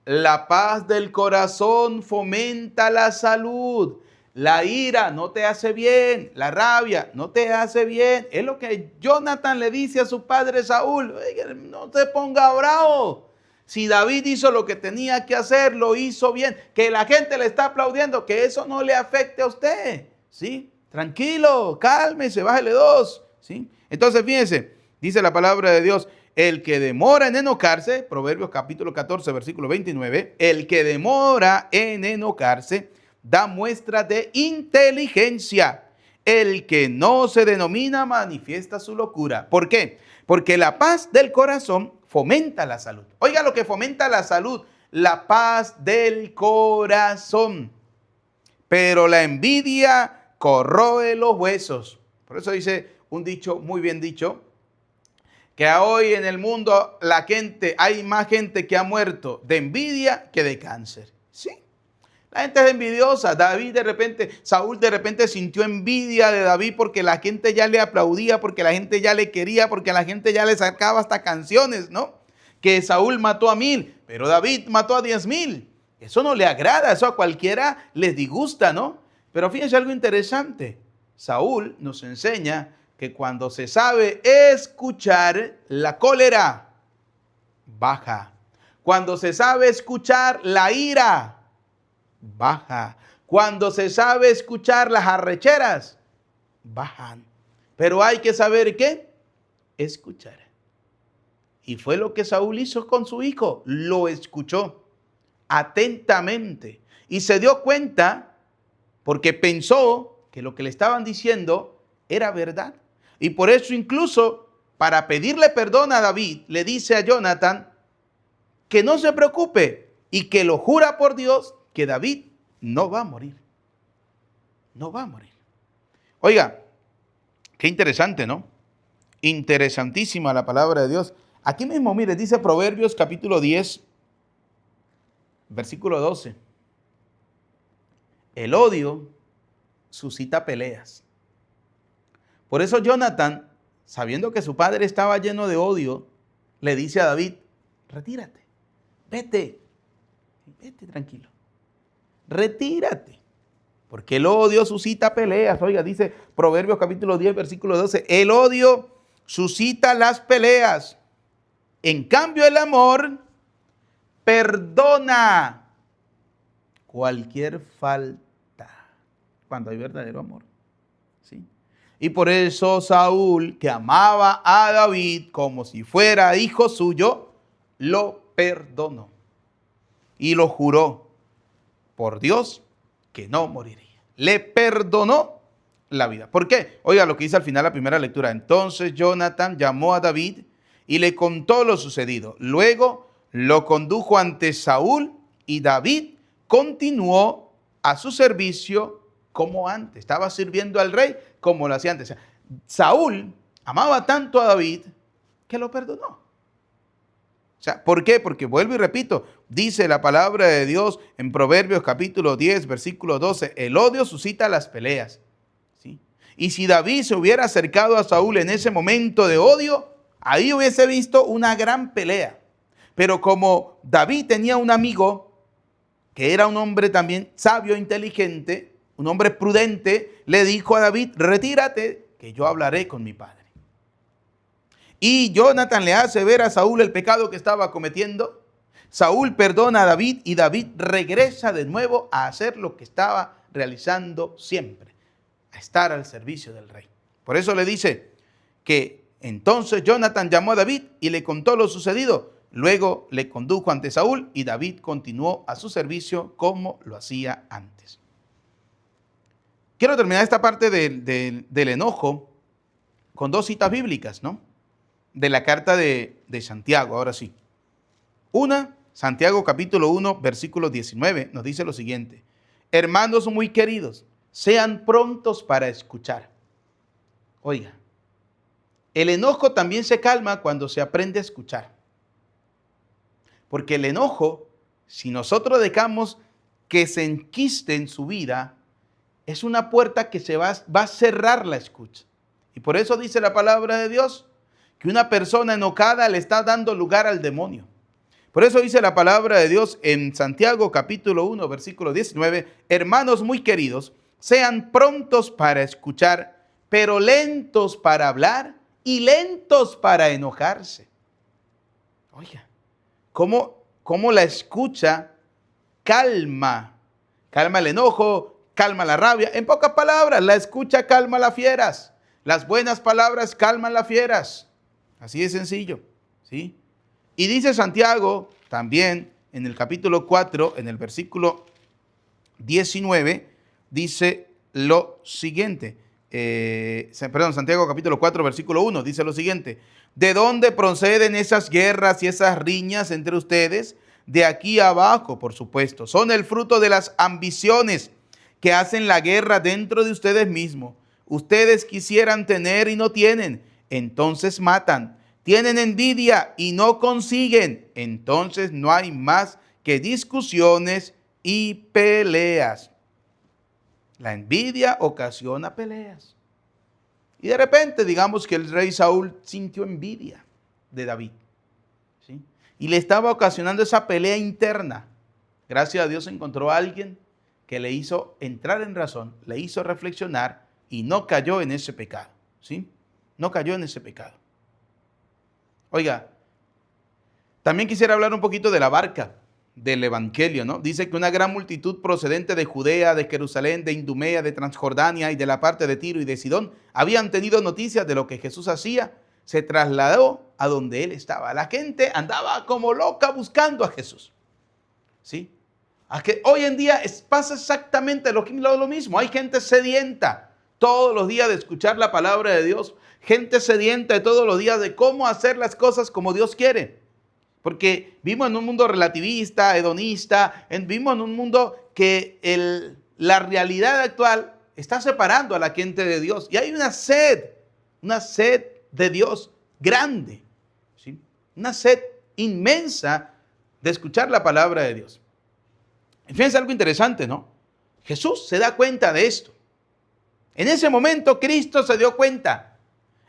La paz del corazón fomenta la salud. La ira no te hace bien. La rabia no te hace bien. Es lo que Jonathan le dice a su padre Saúl. Oiga, no te ponga bravo. Si David hizo lo que tenía que hacer, lo hizo bien. Que la gente le está aplaudiendo, que eso no le afecte a usted. ¿Sí? Tranquilo, cálmese, bájale 2. ¿Sí? Entonces, fíjense, dice la palabra de Dios, el que demora en enojarse, Proverbios capítulo 14, versículo 29, el que demora en enojarse da muestra de inteligencia. El que no se denomina manifiesta su locura. ¿Por qué? Porque la paz del corazón fomenta la salud. Oiga lo que fomenta la salud, la paz del corazón. Pero la envidia corroe los huesos. Por eso dice un dicho, muy bien dicho, que hoy en el mundo hay más gente que ha muerto de envidia que de cáncer. Sí, la gente es envidiosa. Saúl de repente sintió envidia de David porque la gente ya le aplaudía, porque la gente ya le quería, porque la gente ya le sacaba hasta canciones, ¿no? Que Saúl mató a 1000, pero David mató a 10,000. Eso no le agrada, eso a cualquiera les disgusta, ¿no? Pero fíjense algo interesante. Saúl nos enseña que cuando se sabe escuchar, la cólera baja. Cuando se sabe escuchar, la ira baja. Cuando se sabe escuchar, las arrecheras bajan. Pero hay que saber ¿qué? Escuchar. Y fue lo que Saúl hizo con su hijo. Lo escuchó atentamente y se dio cuenta, porque pensó que lo que le estaban diciendo era verdad. Y por eso incluso para pedirle perdón a David, le dice a Jonathan que no se preocupe y que lo jura por Dios que David no va a morir. No va a morir. Oiga, qué interesante, ¿no? Interesantísima la palabra de Dios. Aquí mismo, mire, dice Proverbios capítulo 10, versículo 12. El odio suscita peleas. Por eso Jonathan, sabiendo que su padre estaba lleno de odio, le dice a David, retírate, vete tranquilo, retírate. Porque el odio suscita peleas. Oiga, dice Proverbios capítulo 10, versículo 12. El odio suscita las peleas. En cambio, el amor perdona cualquier falta. Cuando hay verdadero amor. ¿Sí? Y por eso Saúl, que amaba a David como si fuera hijo suyo, lo perdonó. Y lo juró por Dios que no moriría. Le perdonó la vida. ¿Por qué? Oiga lo que dice al final la primera lectura. Entonces Jonathan llamó a David y le contó lo sucedido. Luego lo condujo ante Saúl y David continuó a su servicio como antes. Estaba sirviendo al rey como lo hacía antes. O sea, Saúl amaba tanto a David que lo perdonó. O sea, ¿por qué? Porque vuelvo y repito, dice la palabra de Dios en Proverbios capítulo 10, versículo 12, el odio suscita las peleas. ¿Sí? Y si David se hubiera acercado a Saúl en ese momento de odio, ahí hubiese visto una gran pelea. Pero como David tenía un amigo que era un hombre también sabio, inteligente, un hombre prudente, le dijo a David, retírate, que yo hablaré con mi padre. Y Jonathan le hace ver a Saúl el pecado que estaba cometiendo. Saúl perdona a David y David regresa de nuevo a hacer lo que estaba realizando siempre, a estar al servicio del rey. Por eso le dice que entonces Jonathan llamó a David y le contó lo sucedido. Luego le condujo ante Saúl y David continuó a su servicio como lo hacía antes. Quiero terminar esta parte del enojo con dos citas bíblicas, ¿no? De la carta de Santiago, ahora sí. Una, Santiago capítulo 1, versículo 19, nos dice lo siguiente. Hermanos muy queridos, sean prontos para escuchar. Oiga, el enojo también se calma cuando se aprende a escuchar. Porque el enojo, si nosotros dejamos que se enquiste en su vida, es una puerta que se va a cerrar la escucha. Y por eso dice la palabra de Dios, que una persona enojada le está dando lugar al demonio. Por eso dice la palabra de Dios en Santiago capítulo 1, versículo 19, hermanos muy queridos, sean prontos para escuchar, pero lentos para hablar y lentos para enojarse. Oiga, ¿cómo la escucha calma el enojo, calma la rabia? En pocas palabras, la escucha calma las fieras. Las buenas palabras calman las fieras. Así de sencillo, ¿sí? Y dice Santiago también en el capítulo 4, en el versículo 19, dice lo siguiente. Santiago capítulo 4, versículo 1, dice lo siguiente. ¿De dónde proceden esas guerras y esas riñas entre ustedes? De aquí abajo, por supuesto. Son el fruto de las ambiciones que hacen la guerra dentro de ustedes mismos. Ustedes quisieran tener y no tienen, entonces matan. Tienen envidia y no consiguen, entonces no hay más que discusiones y peleas. La envidia ocasiona peleas. Y de repente, digamos que el rey Saúl sintió envidia de David, ¿sí? Y le estaba ocasionando esa pelea interna. Gracias a Dios encontró a alguien que le hizo entrar en razón, le hizo reflexionar y no cayó en ese pecado, ¿sí? No cayó en ese pecado. Oiga, también quisiera hablar un poquito de la barca del evangelio, ¿no? Dice que una gran multitud procedente de Judea, de Jerusalén, de Idumea, de Transjordania y de la parte de Tiro y de Sidón habían tenido noticias de lo que Jesús hacía. Se trasladó a donde él estaba. La gente andaba como loca buscando a Jesús, ¿sí? A que hoy en día pasa exactamente lo mismo. Hay gente sedienta. todos los días de escuchar la palabra de Dios. Gente sedienta de todos los días de cómo hacer las cosas como Dios quiere. Porque vivimos en un mundo relativista, hedonista, vivimos en un mundo que la realidad actual está separando a la gente de Dios. Y hay una sed de Dios grande, ¿sí? Una sed inmensa de escuchar la palabra de Dios. Y fíjense algo interesante, ¿no? Jesús se da cuenta de esto. En ese momento Cristo se dio cuenta.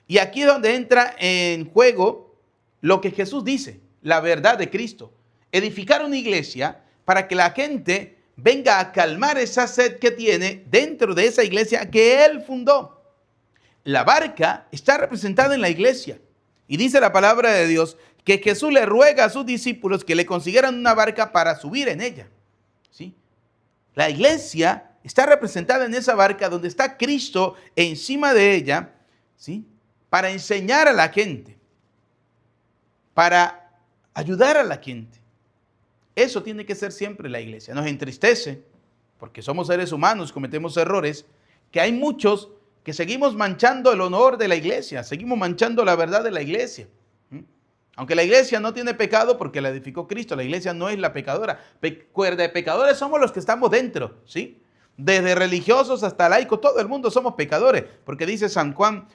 Y aquí es donde entra en juego lo que Jesús dice, la verdad de Cristo. Edificar una iglesia para que la gente venga a calmar esa sed que tiene dentro de esa iglesia que Él fundó. La barca está representada en la iglesia. Y dice la palabra de Dios que Jesús le ruega a sus discípulos que le consiguieran una barca para subir en ella. ¿Sí? La iglesia está representada en esa barca donde está Cristo encima de ella, ¿sí? Para enseñar a la gente, para ayudar a la gente. Eso tiene que ser siempre la iglesia. Nos entristece, porque somos seres humanos, cometemos errores, que hay muchos que seguimos manchando el honor de la iglesia, seguimos manchando la verdad de la iglesia. Aunque la iglesia no tiene pecado porque la edificó Cristo, la iglesia no es la pecadora. De pecadores somos los que estamos dentro, ¿sí? Desde religiosos hasta laicos, todo el mundo somos pecadores, porque dice San Juan,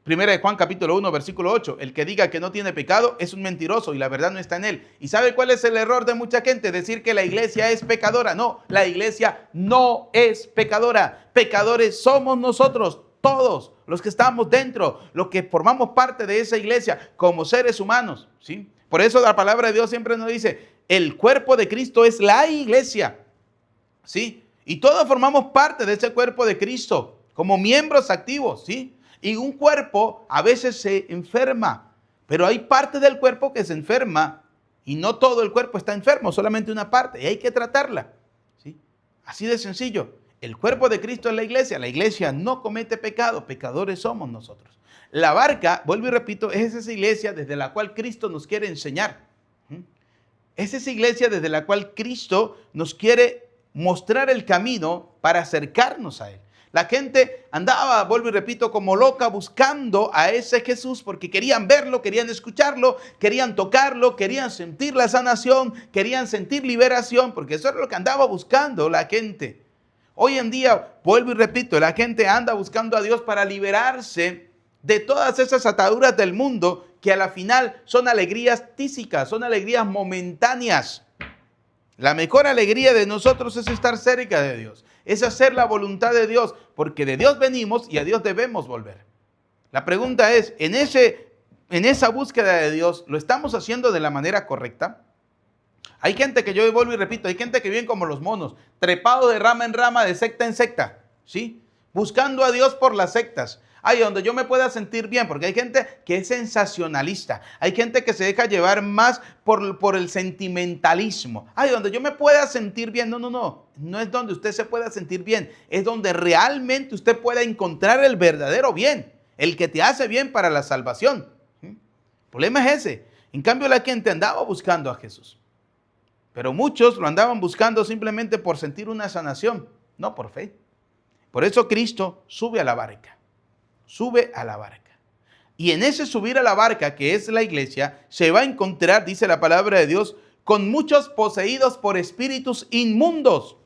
Primera de Juan capítulo 1 versículo 8, el que diga que no tiene pecado es un mentiroso y la verdad no está en él. ¿Y sabe cuál es el error de mucha gente? Decir que la iglesia es pecadora. No, la iglesia no es pecadora. Pecadores somos nosotros, todos los que estamos dentro, los que formamos parte de esa iglesia como seres humanos, ¿sí? Por eso la palabra de Dios siempre nos dice, el cuerpo de Cristo es la iglesia, ¿sí? Y todos formamos parte de ese cuerpo de Cristo como miembros activos, ¿sí? Y un cuerpo a veces se enferma, pero hay parte del cuerpo que se enferma y no todo el cuerpo está enfermo, solamente una parte y hay que tratarla, ¿sí? Así de sencillo. El cuerpo de Cristo es la iglesia no comete pecado, pecadores somos nosotros. La barca, vuelvo y repito, es esa iglesia desde la cual Cristo nos quiere enseñar. Es esa iglesia desde la cual Cristo nos quiere mostrar el camino para acercarnos a Él. La gente andaba, vuelvo y repito, como loca buscando a ese Jesús porque querían verlo, querían escucharlo, querían tocarlo, querían sentir la sanación, querían sentir liberación, porque eso era lo que andaba buscando la gente. Hoy en día, vuelvo y repito, la gente anda buscando a Dios para liberarse de todas esas ataduras del mundo que a la final son alegrías tísicas, son alegrías momentáneas. La mejor alegría de nosotros es estar cerca de Dios, es hacer la voluntad de Dios, porque de Dios venimos y a Dios debemos volver. La pregunta es, en esa búsqueda de Dios, ¿lo estamos haciendo de la manera correcta? Hay gente que yo vuelvo y repito, hay gente que viven como los monos, trepados de rama en rama, de secta en secta, ¿sí? Buscando a Dios por las sectas. Ay, donde yo me pueda sentir bien, porque hay gente que es sensacionalista, hay gente que se deja llevar más por el sentimentalismo. Ay, donde yo me pueda sentir bien, no es donde usted se pueda sentir bien, es donde realmente usted pueda encontrar el verdadero bien, el que te hace bien para la salvación. El problema es ese. En cambio, la gente andaba buscando a Jesús, pero muchos lo andaban buscando simplemente por sentir una sanación, no por fe. Por eso Cristo sube a la barca. Sube a la barca. Y en ese subir a la barca, que es la iglesia, se va a encontrar, dice la palabra de Dios, con muchos poseídos por espíritus inmundos,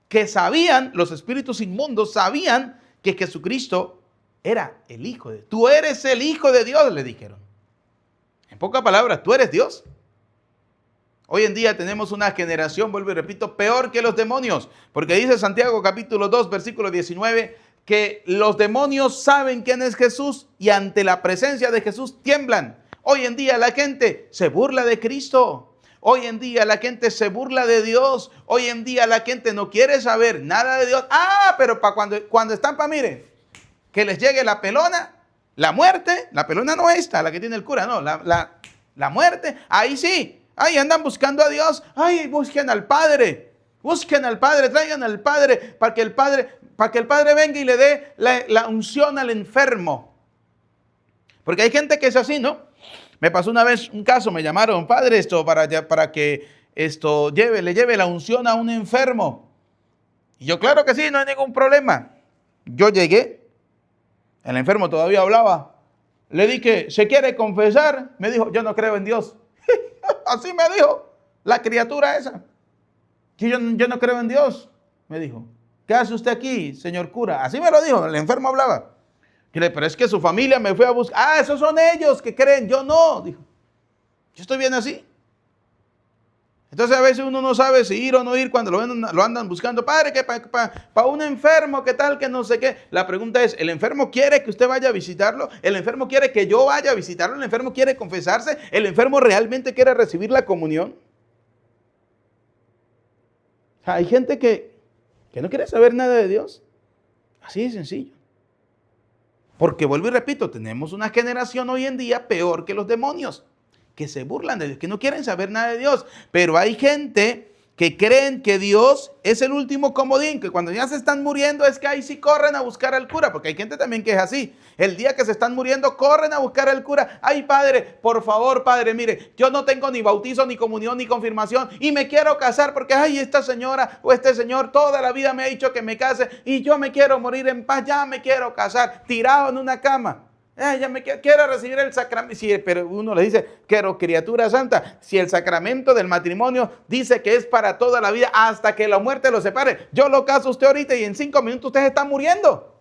que sabían, los espíritus inmundos sabían que Jesucristo era el Hijo de Dios. Tú eres el Hijo de Dios, le dijeron. En pocas palabras, tú eres Dios. Hoy en día tenemos una generación, vuelvo y repito, peor que los demonios, porque dice Santiago capítulo 2, versículo 19, que los demonios saben quién es Jesús y ante la presencia de Jesús tiemblan. Hoy en día la gente se burla de Cristo. Hoy en día la gente se burla de Dios. Hoy en día la gente no quiere saber nada de Dios. Pero cuando están miren, que les llegue la pelona, la muerte, la pelona no esta, la que tiene el cura, no, la muerte, ahí sí, ahí andan buscando a Dios. Ay, busquen al Padre, traigan al Padre para que el Padre venga y le dé la unción al enfermo. Porque hay gente que es así, ¿no? Me pasó una vez un caso, me llamaron, padre, para que le lleve la unción a un enfermo. Y yo, claro que sí, no hay ningún problema. Yo llegué, el enfermo todavía hablaba. Le dije, ¿se quiere confesar? Me dijo, yo no creo en Dios. Así me dijo la criatura esa. Que yo no creo en Dios, me dijo. ¿Qué hace usted aquí, señor cura? Así me lo dijo, el enfermo hablaba. Pero es que su familia me fue a buscar. Ah, esos son ellos que creen, yo no, dijo. Yo estoy bien así. Entonces a veces uno no sabe si ir o no ir cuando lo andan buscando. Padre, que para un enfermo, ¿qué tal? Que no sé qué. La pregunta es, ¿el enfermo quiere que usted vaya a visitarlo? ¿El enfermo quiere que yo vaya a visitarlo? ¿El enfermo quiere confesarse? ¿El enfermo realmente quiere recibir la comunión? O sea, hay gente que no quiere saber nada de Dios. Así de sencillo. Porque vuelvo y repito, tenemos una generación hoy en día peor que los demonios, que se burlan de Dios, que no quieren saber nada de Dios. Pero hay gente que creen que Dios es el último comodín, que cuando ya se están muriendo es que ahí sí corren a buscar al cura, porque hay gente también que es así. El día que se están muriendo corren a buscar al cura. Ay, padre, por favor, padre, mire, yo no tengo ni bautizo, ni comunión, ni confirmación y me quiero casar porque, ay, esta señora o este señor toda la vida me ha dicho que me case y yo me quiero morir en paz, ya me quiero casar, tirado en una cama. Ya me quiero recibir el sacramento. Sí, pero uno le dice, quiero criatura santa. Si el sacramento del matrimonio dice que es para toda la vida hasta que la muerte lo separe, yo lo caso a usted ahorita y en 5 minutos usted está muriendo.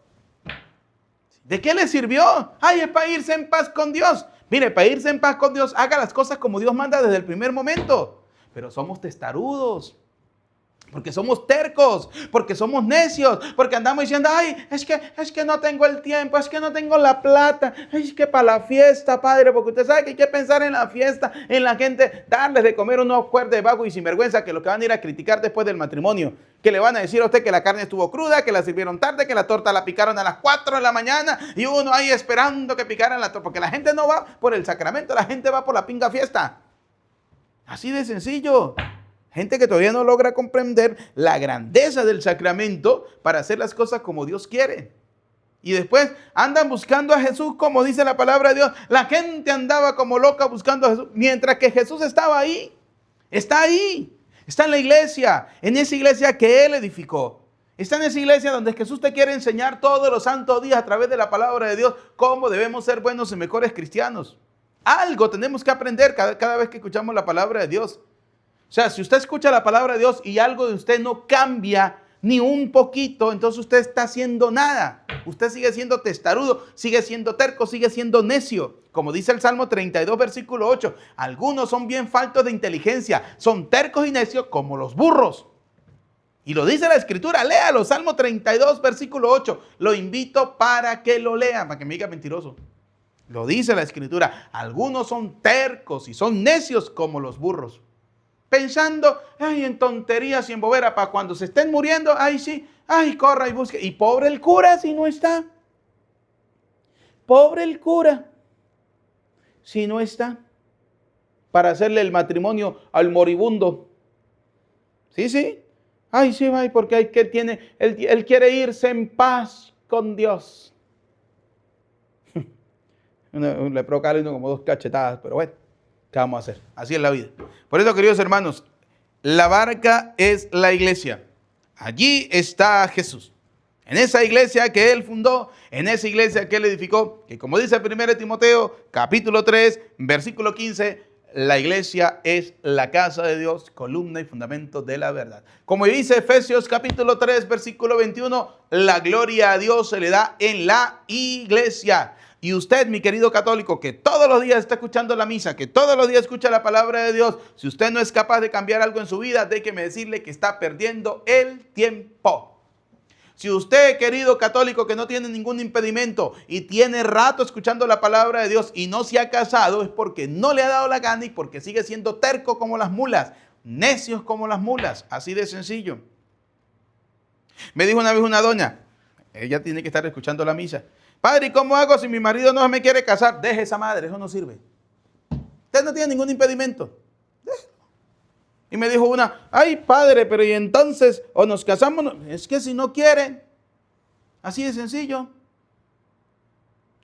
¿De qué le sirvió? Ay, es para irse en paz con Dios. Mire, para irse en paz con Dios, haga las cosas como Dios manda desde el primer momento. Pero somos testarudos. Porque somos tercos, porque somos necios, porque andamos diciendo, ay, es que no tengo el tiempo, es que no tengo la plata, es que para la fiesta, padre, porque usted sabe que hay que pensar en la fiesta, en la gente, darles de comer unos cuerdos vagos y sinvergüenza que los que van a ir a criticar después del matrimonio, que le van a decir a usted que la carne estuvo cruda, que la sirvieron tarde, que la torta la picaron a las 4 de la mañana y uno ahí esperando que picaran la torta, porque la gente no va por el sacramento, la gente va por la pinga fiesta. Así de sencillo. Gente que todavía no logra comprender la grandeza del sacramento para hacer las cosas como Dios quiere. Y después andan buscando a Jesús como dice la palabra de Dios. La gente andaba como loca buscando a Jesús, mientras que Jesús estaba ahí. Está ahí. Está en la iglesia, en esa iglesia que Él edificó. Está en esa iglesia donde Jesús te quiere enseñar todos los santos días a través de la palabra de Dios cómo debemos ser buenos y mejores cristianos. Algo tenemos que aprender cada vez que escuchamos la palabra de Dios. O sea, si usted escucha la palabra de Dios y algo de usted no cambia ni un poquito, entonces usted está haciendo nada. Usted sigue siendo testarudo, sigue siendo terco, sigue siendo necio. Como dice el Salmo 32, versículo 8. Algunos son bien faltos de inteligencia, son tercos y necios como los burros. Y lo dice la Escritura, léalo, Salmo 32, versículo 8. Lo invito para que lo lean, para que me diga mentiroso. Lo dice la Escritura, algunos son tercos y son necios como los burros. Pensando, ay, en tonterías y en bobera, para cuando se estén muriendo, ay, sí, ay, corra y busque. Y pobre el cura si no está. Pobre el cura si no está para hacerle el matrimonio al moribundo. Sí. Ay, sí, ay, porque él quiere irse en paz con Dios. Le provoca a uno como 2 cachetadas, pero bueno. ¿Qué vamos a hacer? Así es la vida. Por eso, queridos hermanos, la barca es la iglesia. Allí está Jesús. En esa iglesia que Él fundó, en esa iglesia que Él edificó, que como dice 1 Timoteo, capítulo 3, versículo 15, la iglesia es la casa de Dios, columna y fundamento de la verdad. Como dice Efesios capítulo 3, versículo 21, la gloria a Dios se le da en la iglesia. Y usted, mi querido católico, que todos los días está escuchando la misa, que todos los días escucha la palabra de Dios, si usted no es capaz de cambiar algo en su vida, déjeme decirle que está perdiendo el tiempo. Si usted, querido católico, que no tiene ningún impedimento y tiene rato escuchando la palabra de Dios y no se ha casado, es porque no le ha dado la gana y porque sigue siendo terco como las mulas, necios como las mulas, así de sencillo. Me dijo una vez una doña, ella tiene que estar escuchando la misa. Padre, ¿y cómo hago si mi marido no me quiere casar? Deje esa madre, eso no sirve. Usted no tiene ningún impedimento. Déjelo. Y me dijo una, ay padre, pero y entonces, o nos casamos, no. Es que si no quieren, así de sencillo.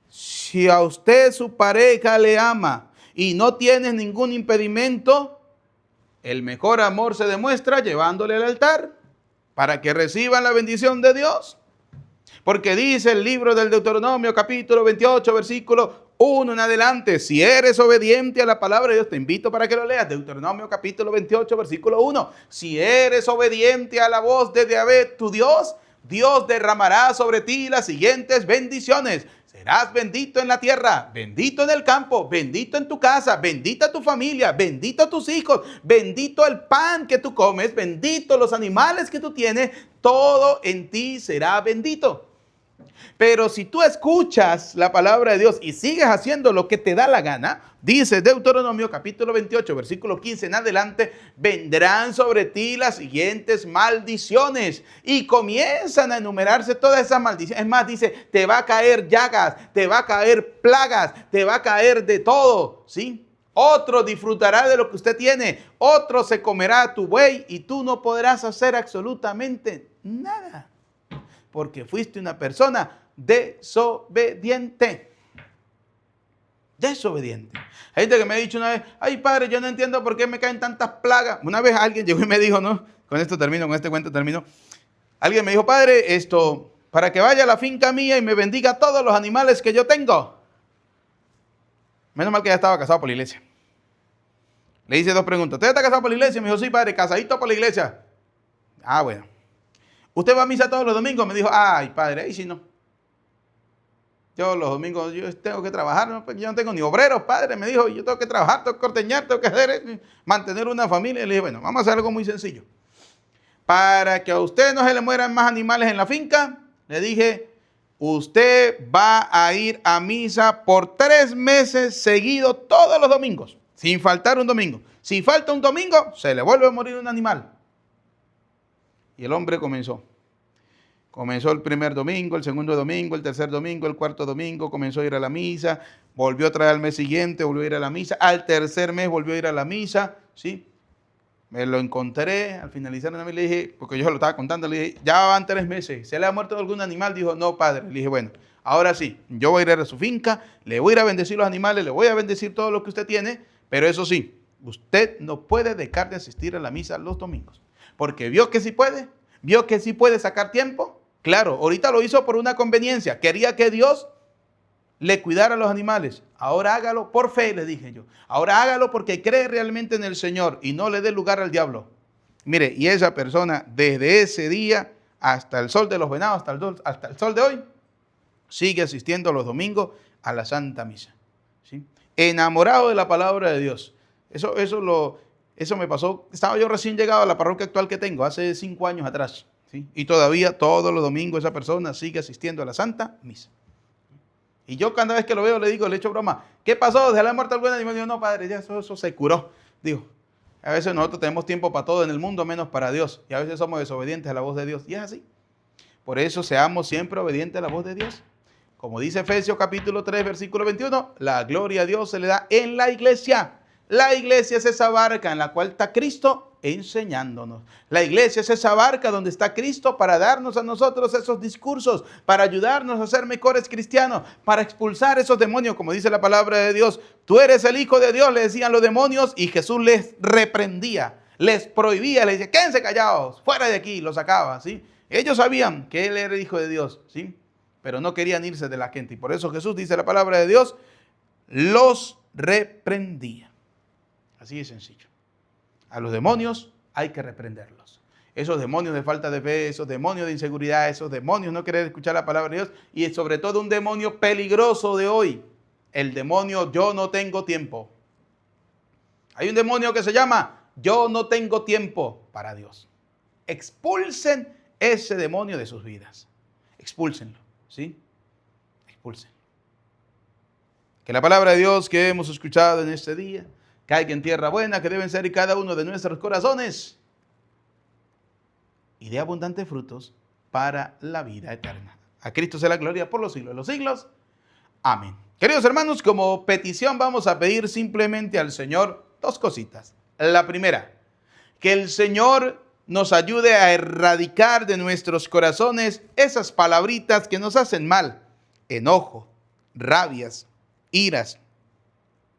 Si a usted su pareja le ama y no tiene ningún impedimento, el mejor amor se demuestra llevándole al altar para que reciban la bendición de Dios. Porque dice el libro del Deuteronomio, capítulo 28, versículo 1 en adelante. Si eres obediente a la palabra de Dios, te invito para que lo leas. Deuteronomio, capítulo 28, versículo 1. Si eres obediente a la voz de Yahvé, tu Dios, Dios derramará sobre ti las siguientes bendiciones. Serás bendito en la tierra, bendito en el campo, bendito en tu casa, bendita tu familia, bendito tus hijos, bendito el pan que tú comes, bendito los animales que tú tienes, todo en ti será bendito. Pero si tú escuchas la palabra de Dios y sigues haciendo lo que te da la gana, dice Deuteronomio capítulo 28, versículo 15 en adelante, vendrán sobre ti las siguientes maldiciones. Y comienzan a enumerarse todas esas maldiciones. Es más, dice, te va a caer llagas, te va a caer plagas, te va a caer de todo, ¿sí? Otro disfrutará de lo que usted tiene, otro se comerá tu buey y tú no podrás hacer absolutamente nada. Porque fuiste una persona desobediente. Desobediente. Hay gente que me ha dicho una vez, ay padre, yo no entiendo por qué me caen tantas plagas. Una vez alguien llegó y me dijo, no, con esto termino, con este cuento termino. Alguien me dijo, padre, para que vaya a la finca mía y me bendiga todos los animales que yo tengo. Menos mal que ya estaba casado por la iglesia. Le hice 2 preguntas. ¿Usted está casado por la iglesia? Me dijo, sí padre, casadito por la iglesia. Ah, bueno. ¿Usted va a misa todos los domingos? Me dijo, ay, padre, ahí sí no. Yo los domingos yo tengo que trabajar, ¿no? Yo no tengo ni obreros, padre. Me dijo, yo tengo que trabajar, tengo que ordeñar, tengo que hacer, mantener una familia. Y le dije, bueno, vamos a hacer algo muy sencillo. Para que a usted no se le mueran más animales en la finca, le dije, usted va a ir a misa por 3 meses seguidos todos los domingos, sin faltar un domingo. Si falta un domingo, se le vuelve a morir un animal. Y el hombre comenzó. Comenzó el primer domingo, el segundo domingo, el tercer domingo, el cuarto domingo, comenzó a ir a la misa, volvió a traer al mes siguiente, volvió a ir a la misa, al tercer mes volvió a ir a la misa, ¿sí? Me lo encontré, al finalizar la misa le dije, porque yo lo estaba contando, le dije, ya van 3 meses, ¿se le ha muerto algún animal? Dijo, no, padre. Le dije, bueno, ahora sí, yo voy a ir a su finca, le voy a ir a bendecir los animales, le voy a bendecir todo lo que usted tiene, pero eso sí, usted no puede dejar de asistir a la misa los domingos. Porque vio que sí puede sacar tiempo. Claro, ahorita lo hizo por una conveniencia. Quería que Dios le cuidara a los animales. Ahora hágalo por fe, le dije yo. Ahora hágalo porque cree realmente en el Señor y no le dé lugar al diablo. Mire, y esa persona desde ese día hasta el sol de los venados, hasta el sol de hoy, sigue asistiendo los domingos a la Santa Misa, ¿sí? Enamorado de la palabra de Dios. Eso me pasó, estaba yo recién llegado a la parroquia actual que tengo, hace 5 años atrás, ¿sí? Y todavía todos los domingos esa persona sigue asistiendo a la Santa Misa. Y yo cada vez que lo veo le digo, le echo broma, ¿qué pasó? ¿Se le ha muerto algún animal? Y yo, no padre, ya eso se curó. Digo, a veces nosotros tenemos tiempo para todo en el mundo menos para Dios. Y a veces somos desobedientes a la voz de Dios. Y es así. Por eso seamos siempre obedientes a la voz de Dios. Como dice Efesios capítulo 3, versículo 21, la gloria a Dios se le da en la iglesia. La iglesia es esa barca en la cual está Cristo enseñándonos. La iglesia es esa barca donde está Cristo para darnos a nosotros esos discursos, para ayudarnos a ser mejores cristianos, para expulsar esos demonios, como dice la palabra de Dios. Tú eres el Hijo de Dios, le decían los demonios, y Jesús les reprendía, les prohibía, les decía, quédense callados, fuera de aquí, los sacaba, ¿sí? Ellos sabían que Él era el Hijo de Dios, ¿sí? Pero no querían irse de la gente, y por eso Jesús, dice la palabra de Dios, los reprendía. Así de sencillo. A los demonios hay que reprenderlos. Esos demonios de falta de fe, esos demonios de inseguridad, esos demonios no querer escuchar la palabra de Dios, y sobre todo un demonio peligroso de hoy, el demonio yo no tengo tiempo. Hay un demonio que se llama yo no tengo tiempo para Dios. Expulsen ese demonio de sus vidas. Expúlsenlo, ¿sí? Expúlsenlo. Que la palabra de Dios que hemos escuchado en este día caiga en tierra buena, que deben ser cada uno de nuestros corazones, y dé abundantes frutos para la vida eterna. A Cristo sea la gloria por los siglos de los siglos. Amén. Queridos hermanos, como petición vamos a pedir simplemente al Señor 2 cositas. La primera, que el Señor nos ayude a erradicar de nuestros corazones esas palabritas que nos hacen mal. Enojo, rabias, iras,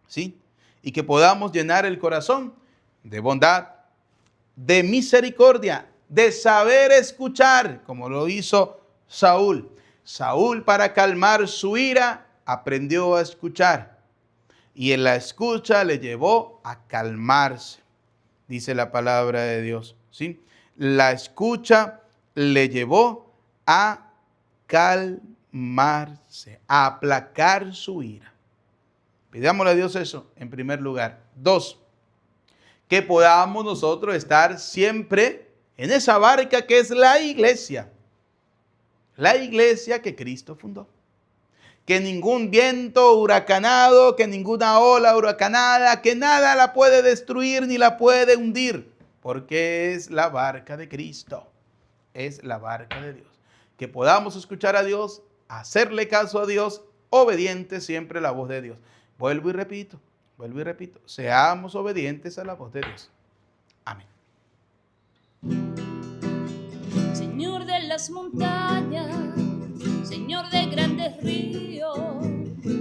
¿sí? Y que podamos llenar el corazón de bondad, de misericordia, de saber escuchar, como lo hizo Saúl, Saúl, para calmar su ira, aprendió a escuchar. Y en la escucha le llevó a calmarse, dice la palabra de Dios, ¿sí? La escucha le llevó a calmarse, a aplacar su ira. Pidámosle a Dios eso en primer lugar. 2, que podamos nosotros estar siempre en esa barca que es la iglesia que Cristo fundó. Que ningún viento huracanado, que ninguna ola huracanada, que nada la puede destruir ni la puede hundir, porque es la barca de Cristo, es la barca de Dios. Que podamos escuchar a Dios, hacerle caso a Dios, obedientes siempre a la voz de Dios. Vuelvo y repito, seamos obedientes a la voz de Dios. Amén. Señor de las montañas, Señor de grandes ríos,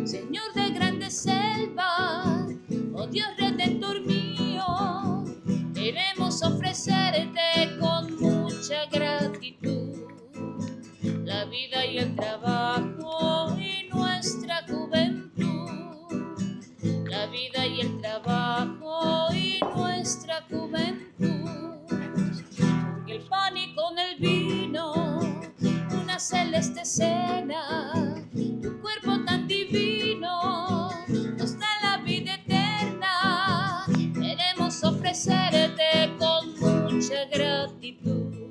Señor de grandes selvas, oh Dios redentor mío, queremos ofrecerte con mucha gratitud la vida y el trabajo y nuestra juventud, la vida y el trabajo y nuestra juventud, porque el pan y con el vino, una celeste cena, tu cuerpo tan divino nos da la vida eterna. Queremos ofrecerte con mucha gratitud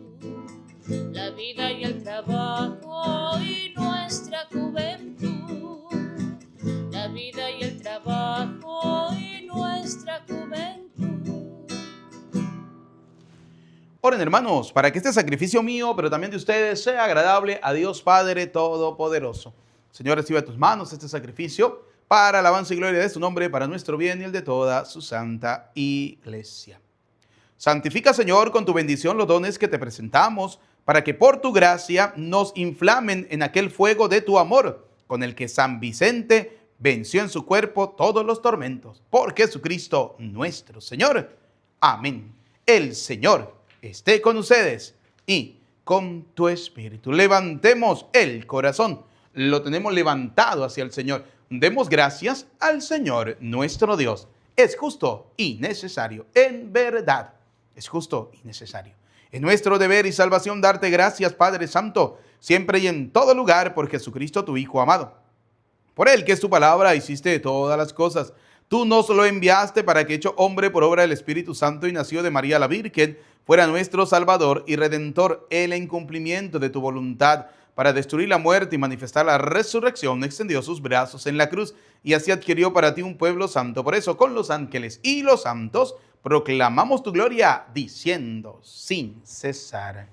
la vida y el trabajo y nuestra juventud, la vida y el trabajo y nuestra juventud. Oren, hermanos, para que este sacrificio mío, pero también de ustedes, sea agradable a Dios Padre Todopoderoso. Señor, recibe a tus manos este sacrificio para alabanza y gloria de su nombre, para nuestro bien y el de toda su santa iglesia. Santifica, Señor, con tu bendición los dones que te presentamos, para que por tu gracia nos inflamen en aquel fuego de tu amor, con el que San Vicente venció en su cuerpo todos los tormentos. Por Jesucristo nuestro Señor. Amén. El Señor esté con ustedes y con tu espíritu. Levantemos el corazón. Lo tenemos levantado hacia el Señor. Demos gracias al Señor nuestro Dios. Es justo y necesario. En verdad, es justo y necesario. Es nuestro deber y salvación darte gracias, Padre Santo, siempre y en todo lugar, por Jesucristo, tu Hijo amado. Por Él, que es tu palabra, hiciste todas las cosas. Tú nos lo enviaste para que, hecho hombre por obra del Espíritu Santo y nacido de María la Virgen, fuera nuestro Salvador y Redentor, Él en cumplimiento de tu voluntad, para destruir la muerte y manifestar la resurrección, extendió sus brazos en la cruz y así adquirió para ti un pueblo santo. Por eso, con los ángeles y los santos, proclamamos tu gloria, diciendo sin cesar.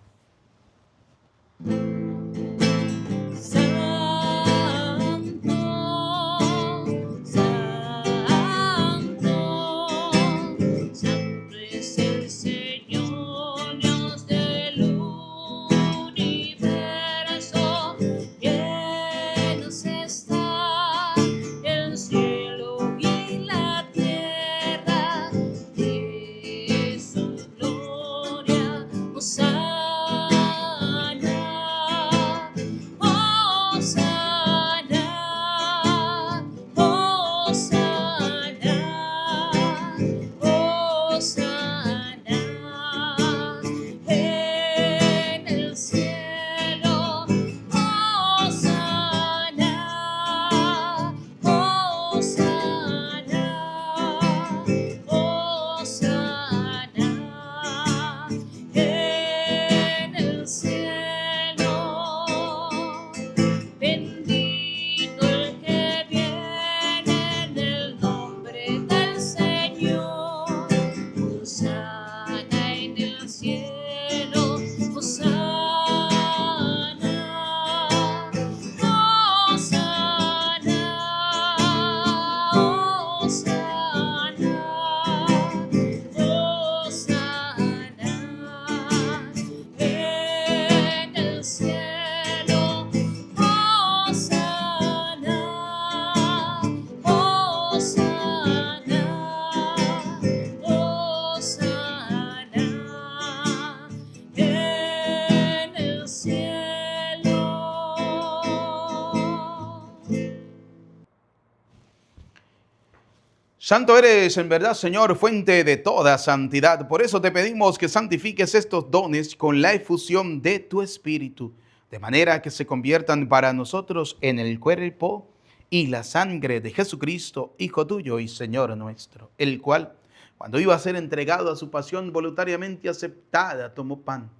Santo eres en verdad, Señor, fuente de toda santidad. Por eso te pedimos que santifiques estos dones con la efusión de tu Espíritu, de manera que se conviertan para nosotros en el cuerpo y la sangre de Jesucristo, Hijo tuyo y Señor nuestro, el cual, cuando iba a ser entregado a su pasión voluntariamente aceptada, tomó pan.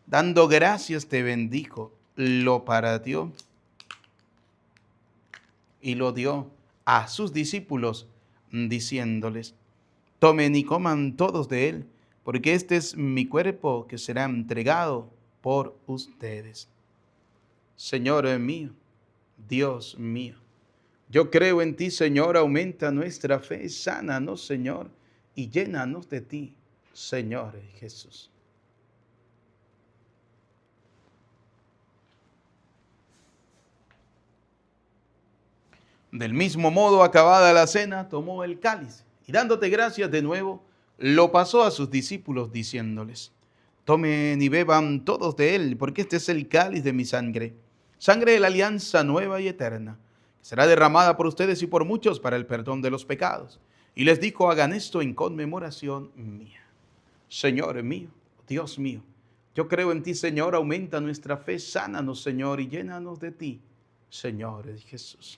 Dando gracias te bendijo, lo partió y lo dio a sus discípulos, diciéndoles: tomen y coman todos de él, porque este es mi cuerpo que será entregado por ustedes. Señor mío, Dios mío, yo creo en ti, Señor, aumenta nuestra fe, sánanos, Señor, y llénanos de ti, Señor Jesús. Del mismo modo, acabada la cena, tomó el cáliz y dándote gracias de nuevo, lo pasó a sus discípulos diciéndoles: tomen y beban todos de él, porque este es el cáliz de mi sangre, sangre de la alianza nueva y eterna, que será derramada por ustedes y por muchos para el perdón de los pecados. Y les dijo: hagan esto en conmemoración mía. Señor mío, Dios mío, yo creo en ti, Señor, aumenta nuestra fe, sánanos, Señor, y llénanos de ti, Señor Jesús.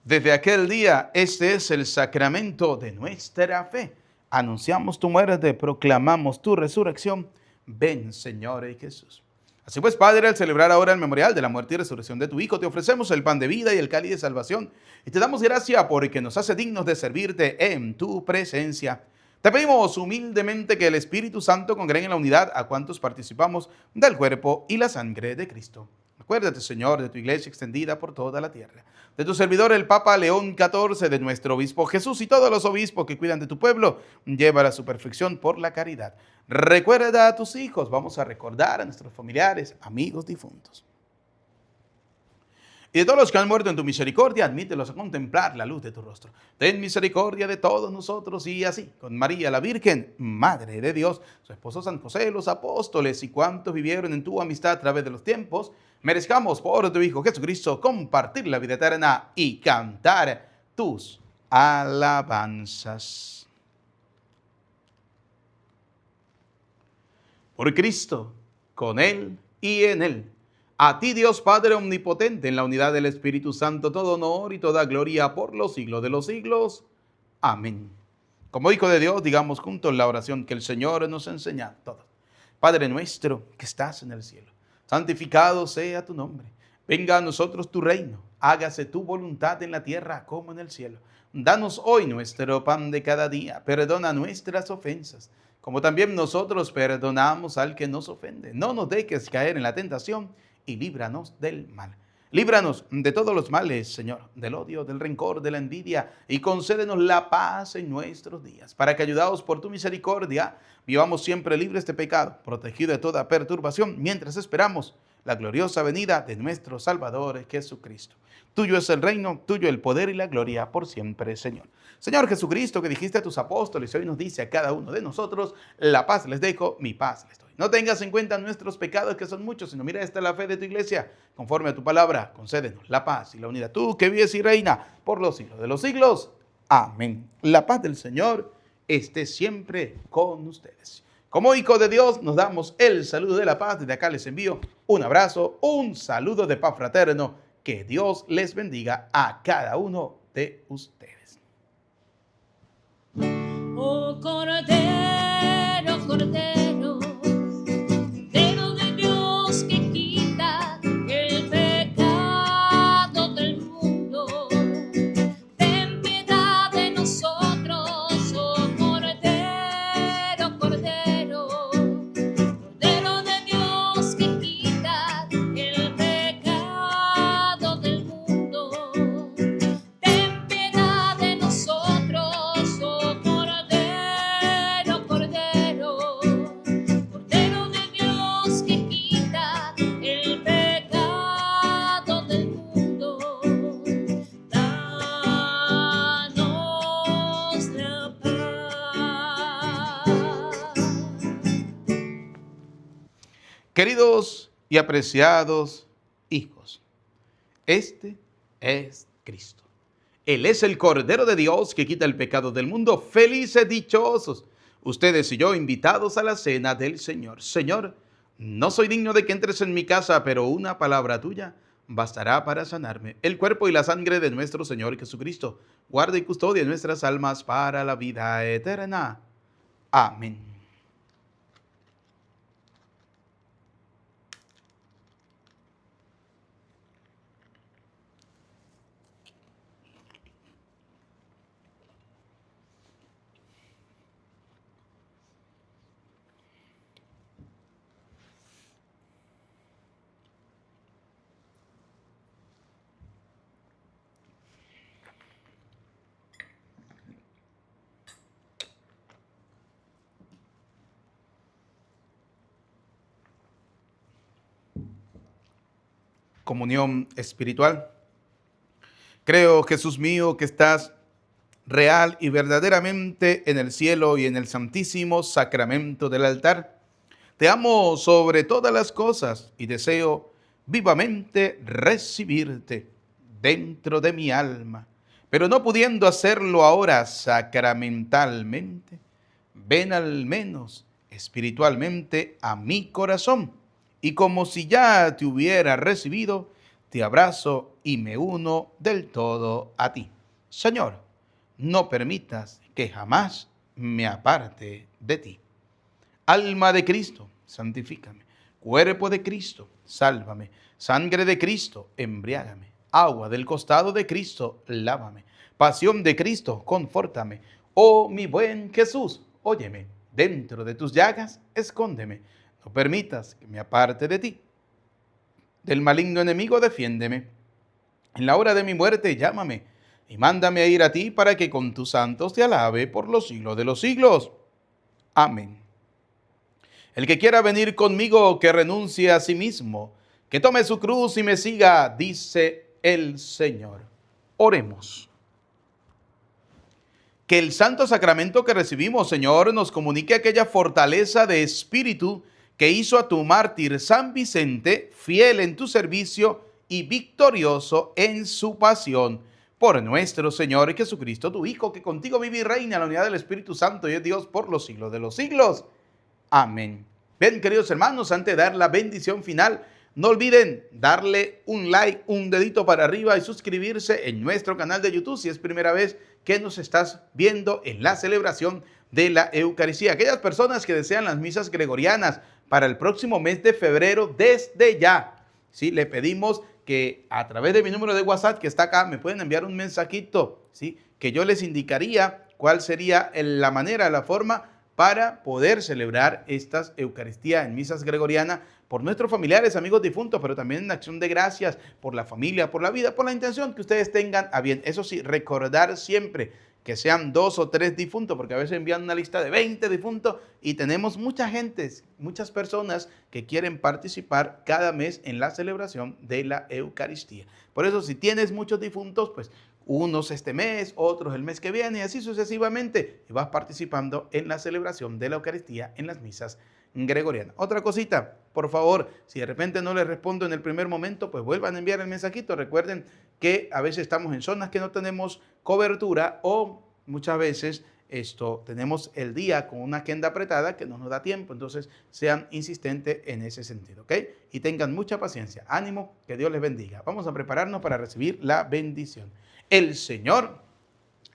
Desde aquel día, este es el sacramento de nuestra fe. Anunciamos tu muerte, proclamamos tu resurrección. Ven, Señor Jesús. Así pues, Padre, al celebrar ahora el memorial de la muerte y resurrección de tu Hijo, te ofrecemos el pan de vida y el cáliz de salvación. Y te damos gracias porque nos hace dignos de servirte en tu presencia. Te pedimos humildemente que el Espíritu Santo congregue en la unidad a cuantos participamos del cuerpo y la sangre de Cristo. Acuérdate, Señor, de tu iglesia extendida por toda la tierra, de tu servidor el Papa León XIV, de nuestro obispo Jesús y todos los obispos que cuidan de tu pueblo, llévala a su perfección por la caridad. Recuerda a tus hijos, vamos a recordar a nuestros familiares, amigos difuntos. Y de todos los que han muerto en tu misericordia, admítelos a contemplar la luz de tu rostro. Ten misericordia de todos nosotros y así, con María la Virgen, Madre de Dios, su esposo San José, los apóstoles y cuantos vivieron en tu amistad a través de los tiempos, merezcamos por tu Hijo Jesucristo compartir la vida eterna y cantar tus alabanzas. Por Cristo, con Él y en Él. A ti, Dios Padre omnipotente, en la unidad del Espíritu Santo, todo honor y toda gloria por los siglos de los siglos. Amén. Como hijo de Dios, digamos juntos la oración que el Señor nos enseña a todos. Padre nuestro que estás en el cielo, santificado sea tu nombre. Venga a nosotros tu reino. Hágase tu voluntad en la tierra como en el cielo. Danos hoy nuestro pan de cada día. Perdona nuestras ofensas, como también nosotros perdonamos al que nos ofende. No nos dejes caer en la tentación y líbranos del mal. Líbranos de todos los males, Señor, del odio, del rencor, de la envidia, y concédenos la paz en nuestros días, para que, ayudados por tu misericordia, vivamos siempre libres de pecado, protegidos de toda perturbación, mientras esperamos la gloriosa venida de nuestro Salvador Jesucristo. Tuyo es el reino, tuyo el poder y la gloria por siempre, Señor. Señor Jesucristo, que dijiste a tus apóstoles, hoy nos dice a cada uno de nosotros: la paz les dejo, mi paz les doy. No tengas en cuenta nuestros pecados, que son muchos, sino mira esta la fe de tu iglesia. Conforme a tu palabra, concédenos la paz y la unidad. Tú que vives y reina por los siglos de los siglos. Amén. La paz del Señor esté siempre con ustedes. Como hijo de Dios, nos damos el saludo de la paz. Desde acá les envío un abrazo, un saludo de paz fraterno. Que Dios les bendiga a cada uno de ustedes. Oh Cordero, Cordero, Cordero de Dios que quita el pecado del mundo, ten piedad de nosotros, oh Cordero, Cordero, Cordero de Dios que quita el pecado del mundo, ten piedad de nosotros, oh Cordero, Cordero, Cordero de Dios que quita el pecado del mundo, danos la paz. Queridos y apreciados hijos, Este es Cristo. Él es el Cordero de Dios que quita el pecado del mundo. Felices, dichosos, ustedes y yo, invitados a la cena del Señor. Señor, no soy digno de que entres en mi casa, pero una palabra tuya bastará para sanarme. El cuerpo y la sangre de nuestro Señor Jesucristo guarda y custodia nuestras almas para la vida eterna. Amén. Comunión espiritual. Creo, Jesús mío, que estás real y verdaderamente en el cielo y en el santísimo sacramento del altar. Te amo sobre todas las cosas y deseo vivamente recibirte dentro de mi alma, pero no pudiendo hacerlo ahora sacramentalmente, ven al menos espiritualmente a mi corazón, y como si ya te hubiera recibido, te abrazo y me uno del todo a ti. Señor, no permitas que jamás me aparte de ti. Alma de Cristo, santifícame. Cuerpo de Cristo, sálvame. Sangre de Cristo, embriágame. Agua del costado de Cristo, lávame. Pasión de Cristo, confórtame. Oh, mi buen Jesús, óyeme. Dentro de tus llagas, escóndeme. No permitas que me aparte de ti. Del maligno enemigo, defiéndeme. En la hora de mi muerte, llámame. Y mándame a ir a ti para que con tus santos te alabe por los siglos de los siglos. Amén. El que quiera venir conmigo, que renuncie a sí mismo, que tome su cruz y me siga, dice el Señor. Oremos. Que el santo sacramento que recibimos, Señor, nos comunique aquella fortaleza de espíritu que hizo a tu mártir San Vicente fiel en tu servicio y victorioso en su pasión. Por nuestro Señor Jesucristo, tu Hijo, que contigo vive y reina en la unidad del Espíritu Santo y es Dios por los siglos de los siglos. Amén. Bien, queridos hermanos, antes de dar la bendición final, no olviden darle un like, un dedito para arriba y suscribirse en nuestro canal de YouTube si es primera vez que nos estás viendo en la celebración de la Eucaristía. Aquellas personas que desean las misas gregorianas para el próximo mes de febrero, desde ya, ¿sí? Le pedimos que a través de mi número de WhatsApp que está acá me pueden enviar un mensajito, ¿sí? Que yo les indicaría cuál sería la manera, la forma para poder celebrar estas Eucaristías en misas gregorianas por nuestros familiares, amigos difuntos, pero también en acción de gracias por la familia, por la vida, por la intención que ustedes tengan a bien. Eso sí, recordar siempre que sean 2 o 3 difuntos, porque a veces envían una lista de 20 difuntos y tenemos mucha gente, muchas personas que quieren participar cada mes en la celebración de la Eucaristía. Por eso, si tienes muchos difuntos, pues unos este mes, otros el mes que viene, y así sucesivamente, y vas participando en la celebración de la Eucaristía en las misas gregorianas. Otra cosita, por favor, si de repente no les respondo en el primer momento, pues vuelvan a enviar el mensajito. Recuerden que a veces estamos en zonas que no tenemos cobertura o muchas veces tenemos el día con una agenda apretada que no nos da tiempo. Entonces sean insistentes en ese sentido, ¿ok? Y tengan mucha paciencia. Ánimo, que Dios les bendiga. Vamos a prepararnos para recibir la bendición. El Señor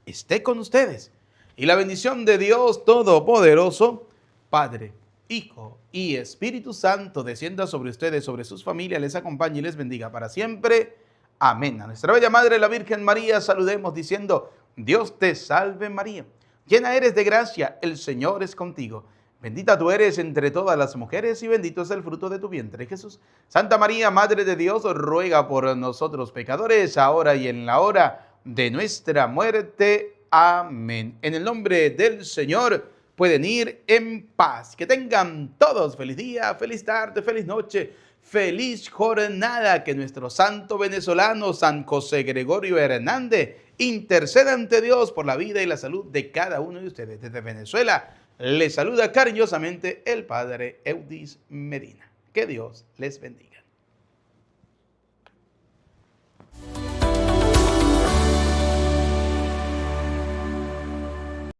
esté con ustedes y la bendición de Dios Todopoderoso, Padre, Hijo y Espíritu Santo descienda sobre ustedes, sobre sus familias, les acompañe y les bendiga para siempre. Amén. A nuestra bella Madre, la Virgen María, saludemos diciendo: Dios te salve María, llena eres de gracia, el Señor es contigo. Bendita tú eres entre todas las mujeres y bendito es el fruto de tu vientre, Jesús. Santa María, Madre de Dios, ruega por nosotros pecadores, ahora y en la hora de nuestra muerte. Amén. En el nombre del Señor pueden ir en paz. Que tengan todos feliz día, feliz tarde, feliz noche, feliz jornada. Que nuestro santo venezolano, San José Gregorio Hernández, interceda ante Dios por la vida y la salud de cada uno de ustedes. Desde Venezuela les saluda cariñosamente el Padre Eudis Medina. Que Dios les bendiga. bendiga.